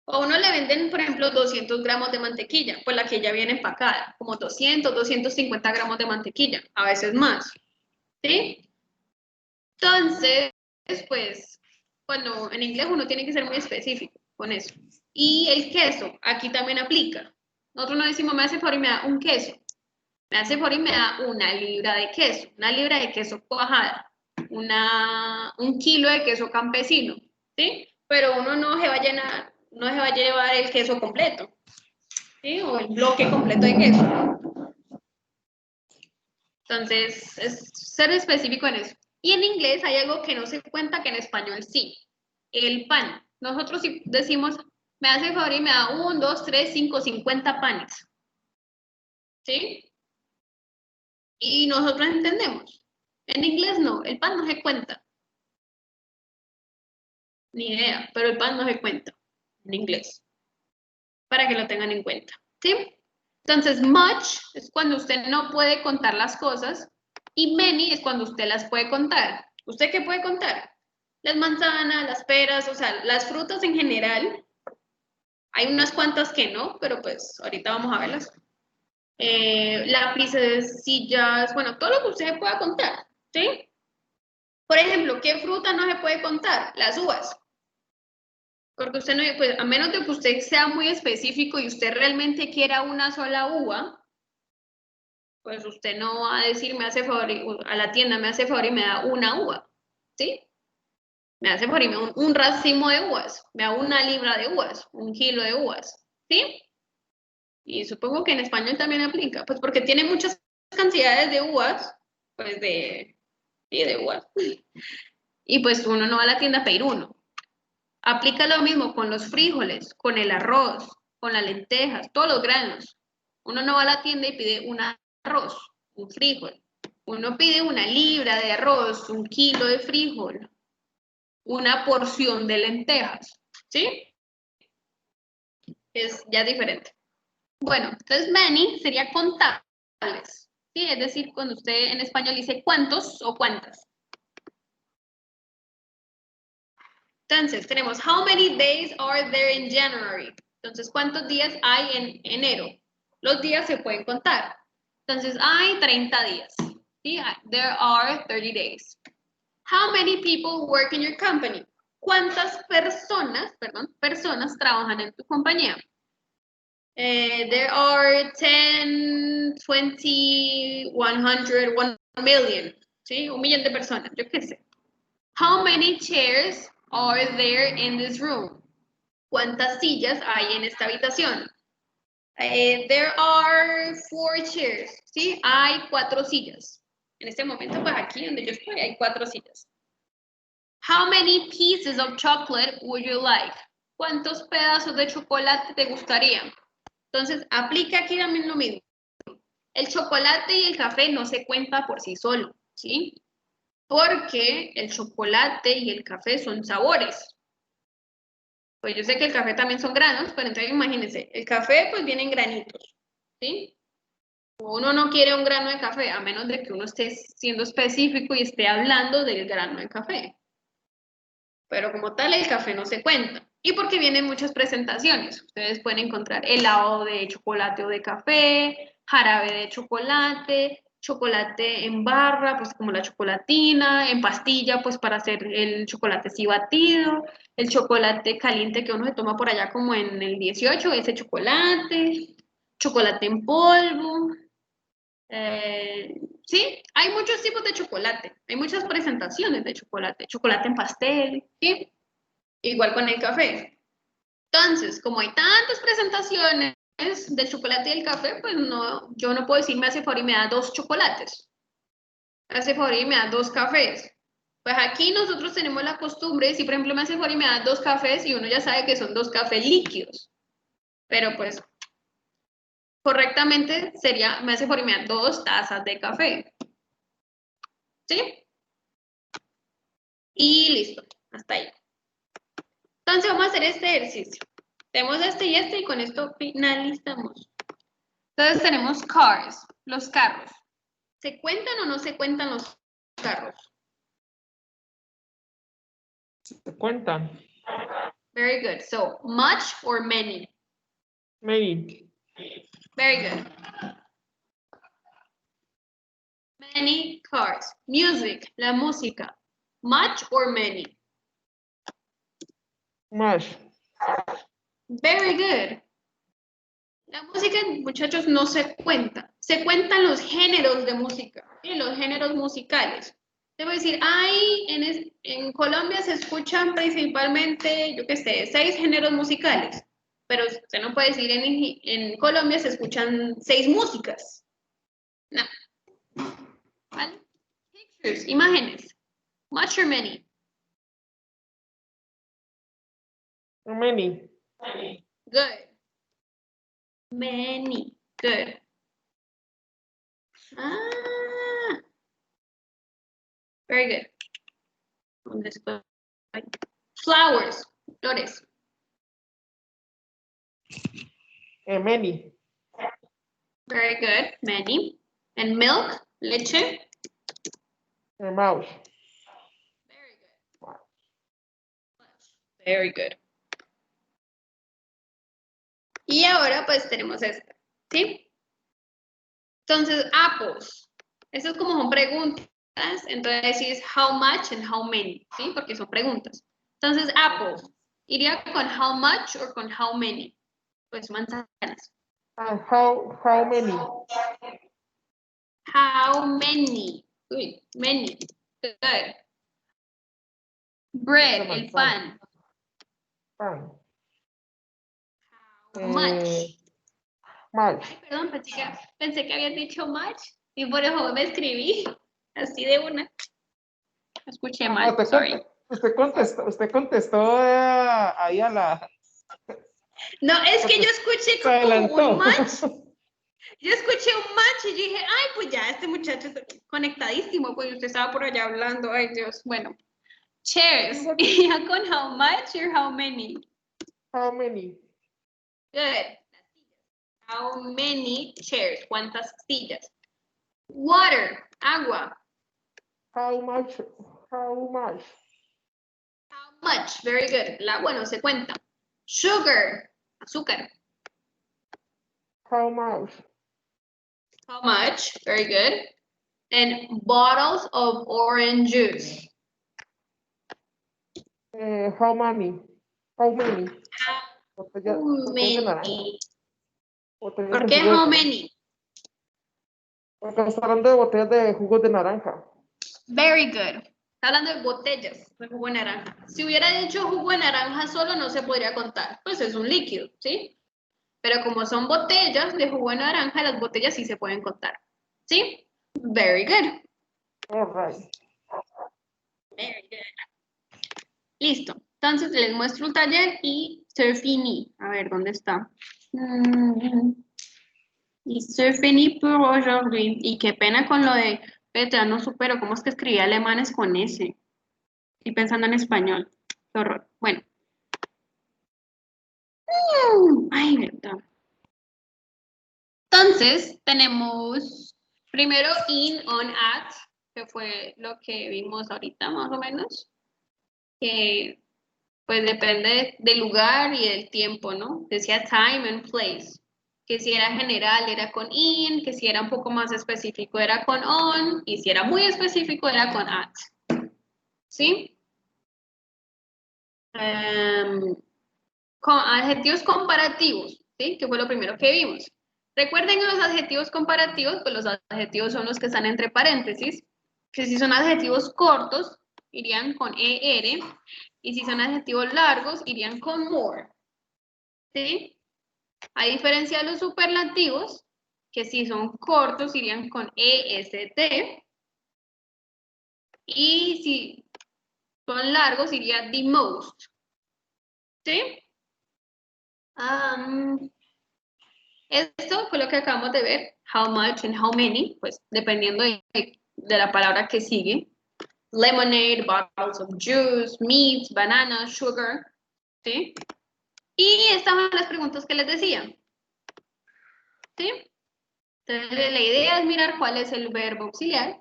A: o uno le venden, por ejemplo, 200 gramos de mantequilla, pues la que ya viene empacada, como 250 gramos de mantequilla, a veces más, ¿sí? Entonces, pues, bueno, en inglés uno tiene que ser muy específico con eso. Y el queso, aquí también aplica. Nosotros no decimos, me hace favor y me da un queso. Me hace favor y me da una libra de queso, una libra de queso cuajada, un kilo de queso campesino, ¿sí? Pero uno no se va a llenar, no se va a llevar el queso completo, ¿sí? O el bloque completo de queso. Entonces, es ser específico en eso. Y en inglés hay algo que no se cuenta que en español sí. El pan. Nosotros si decimos, me hace favor y me da 1, 2, 3, 5, 50 panes. ¿Sí? Y nosotros entendemos. En inglés no, el pan no se cuenta. Ni idea, pero el pan no se cuenta en inglés. Para que lo tengan en cuenta. ¿Sí? Entonces, much es cuando usted no puede contar las cosas y many es cuando usted las puede contar. ¿Usted qué puede contar? Las manzanas, las peras, o sea, las frutas en general. Hay unas cuantas que no, pero pues ahorita vamos a verlas. Lápices, sillas, bueno, todo lo que usted pueda contar, ¿sí? Por ejemplo, ¿qué fruta no se puede contar? Las uvas. Porque usted no, pues a menos de que usted sea muy específico y usted realmente quiera una sola uva, pues usted no va a decir, me hace favor, a la tienda me hace favor y me da una uva, ¿sí? Me hace favor y me da un racimo de uvas, me da una libra de uvas, un kilo de uvas, ¿sí? Y supongo que en español también aplica, pues porque tiene muchas cantidades de uvas, pues de uvas. Y pues uno no va a la tienda a pedir uno. Aplica lo mismo con los frijoles, con el arroz, con las lentejas, todos los granos. Uno no va a la tienda y pide un arroz, un frijol. Uno pide una libra de arroz, un kilo de frijol, una porción de lentejas, ¿sí? Es ya diferente. Bueno, entonces many sería contables, ¿sí? Es decir, cuando usted en español dice cuántos o cuántas. Entonces, tenemos how many days are there in January? Entonces, ¿cuántos días hay en enero? Los días se pueden contar. Entonces, hay 30 días. ¿Sí? There are 30 days. How many people work in your company? ¿Cuántas personas trabajan en tu compañía? There are 10, 20, 100, 1 million. ¿Sí? 1 millón de personas, yo qué sé. How many chairs are there in this room? ¿Cuántas sillas hay en esta habitación? There are 4 chairs. ¿Sí? Hay 4 sillas. En este momento, pues aquí donde yo estoy, hay 4 sillas. How many pieces of chocolate would you like? ¿Cuántos pedazos de chocolate te gustarían? Entonces, aplica aquí también lo mismo. El chocolate y el café no se cuenta por sí solo, ¿sí? Porque el chocolate y el café son sabores. Pues yo sé que el café también son granos, pero entonces imagínense, el café pues viene en granitos, ¿sí? Uno no quiere un grano de café, a menos de que uno esté siendo específico y esté hablando del grano de café. Pero como tal, el café no se cuenta. Y porque vienen muchas presentaciones. Ustedes pueden encontrar helado de chocolate o de café, jarabe de chocolate, chocolate en barra, pues como la chocolatina, en pastilla, pues para hacer el chocolate así batido, el chocolate caliente que uno se toma por allá como en el 18, ese chocolate, chocolate en polvo. Sí, hay muchos tipos de chocolate, hay muchas presentaciones de chocolate, chocolate en pastel, ¿sí? Igual con el café. Entonces, como hay tantas presentaciones del chocolate y el café, pues no, yo no puedo decir me hace favor y me da 2 chocolates, me hace favor y me da 2 cafés. Pues aquí nosotros tenemos la costumbre, si por ejemplo me hace favor y me da 2 cafés y uno ya sabe que son 2 cafés líquidos, pero pues correctamente sería, me hace favor y me da 2 tazas de café. ¿Sí? Y listo, hasta ahí. Entonces vamos a hacer este ejercicio. Tenemos este y con esto finalizamos. Entonces tenemos cars, los carros. ¿Se cuentan o no se cuentan los carros?
B: Se cuentan.
A: Very good. So, much or many?
B: Many.
A: Very good. Many cars. Music, la música. Much or many?
B: Much.
A: Very good. La música, muchachos, no se cuenta. Se cuentan los géneros de música, ¿sí? Los géneros musicales. Debo decir, en Colombia se escuchan principalmente, yo qué sé, 6 géneros musicales. Pero usted no puede decir en Colombia se escuchan 6 músicas. No. ¿Vale? Pictures, imágenes. Much or many?
B: Many.
A: Good. Many. Good. Ah. Very good. ¿Dónde estoy? Flowers. Flores.
B: Many.
A: Very good. Many. And milk. Leche.
B: Mouse.
A: Very good. Very good. Y ahora pues tenemos esta, ¿sí? Entonces, apples. Eso como son preguntas, entonces es how much and how many, ¿sí? Porque son preguntas. Entonces, apples. ¿Iría con how much o con how many? Pues manzanas.
B: How many?
A: How many? Uy, many. Good. Bread, el pan.
B: Pan.
A: Much.
B: Much.
A: Ay, perdón, pensé que habías dicho much y por eso me escribí así de una. Escuché mal, sorry.
B: Usted contestó ahí a la...
A: No, es que yo escuché
B: Se
A: como
B: adelantó.
A: un match. Yo escuché un match y yo dije, ay, pues ya, este muchacho está conectadísimo, pues usted estaba por allá hablando, ay Dios, bueno. Chairs, ¿iría con how much or how many?
B: How many?
A: Good. How many chairs? ¿Cuántas sillas? Water, agua.
B: How much? How much?
A: How much? Very good. El agua no se cuenta. Sugar, azúcar.
B: How much?
A: How much? Very good. And bottles of orange juice.
B: How many? How many?
A: How many? ¿Por qué
B: Jugo de
A: how
B: naranja.
A: many?
B: Porque está hablando de botellas de jugos de naranja.
A: Very good. Está hablando de botellas de jugo de naranja. Si hubiera dicho jugo de naranja solo, no se podría contar. Pues es un líquido, ¿sí? Pero como son botellas de jugo de naranja, las botellas sí se pueden contar. ¿Sí? Very good.
B: All right.
A: Very good. Listo. Entonces les muestro el taller y surfini. A ver, ¿dónde está? Y surfini pour aujourd'hui. Y qué pena con lo de, ya no supero, ¿cómo es que escribí alemanes con S? Estoy pensando en español. Qué horror. Bueno. Ay, verdad. Entonces, tenemos primero in, on, at, que fue lo que vimos ahorita más o menos, que pues depende del lugar y del tiempo, ¿no? Decía time and place, que si era general era con in, que si era un poco más específico era con on, y si era muy específico era con at, ¿sí? Con adjetivos comparativos, ¿sí? Que fue lo primero que vimos. Recuerden que los adjetivos comparativos, pues los adjetivos son los que están entre paréntesis, que si son adjetivos cortos, irían con ER, y si son adjetivos largos, irían con more, ¿sí? A diferencia de los superlativos, que si son cortos, irían con EST, y si son largos, iría the most, ¿sí? Esto fue lo que acabamos de ver, how much and how many, pues dependiendo de la palabra que sigue. Lemonade, bottles of juice, meat, bananas, sugar, ¿sí? Y estas son las preguntas que les decía, ¿sí? Entonces la idea es mirar cuál es el verbo auxiliar.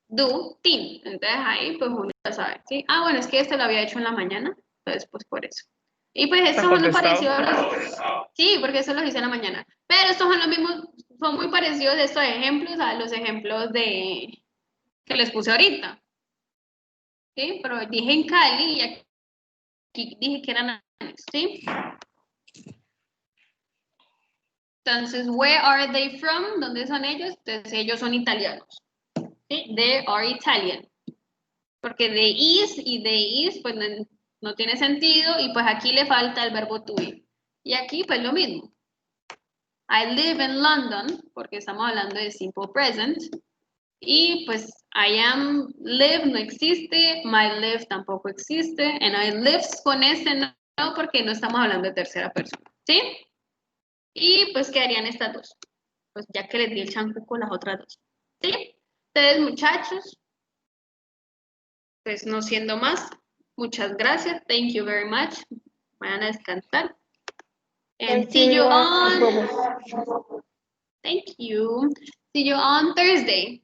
A: Do, tin. Entonces ahí pues uno ya sabe, ¿sí? Ah, bueno, es que este lo había hecho en la mañana, entonces pues por eso. Y pues estos son los parecidos a los... Sí, porque eso lo hice en la mañana. Pero estos son los mismos, son muy parecidos estos ejemplos a los ejemplos de que les puse ahorita. ¿Sí? Pero dije en Cali y aquí dije que eran alemanes, ¿sí? Entonces, where are they from? ¿Dónde son ellos? Entonces, ellos son italianos. ¿Sí? They are Italian. Porque de is, pues no tiene sentido y pues aquí le falta el verbo to be. Y aquí pues lo mismo. I live in London, porque estamos hablando de simple present. Y pues I am, live no existe, my live tampoco existe, and I lives con este no, porque no estamos hablando de tercera persona. ¿Sí? Y pues quedarían estas dos. Pues ya que les di el chancú con las otras dos. ¿Sí? Entonces, muchachos, pues no siendo más, muchas gracias. Thank you very much. Vayan a descansar. And see you on... Thank you. See you on Thursday.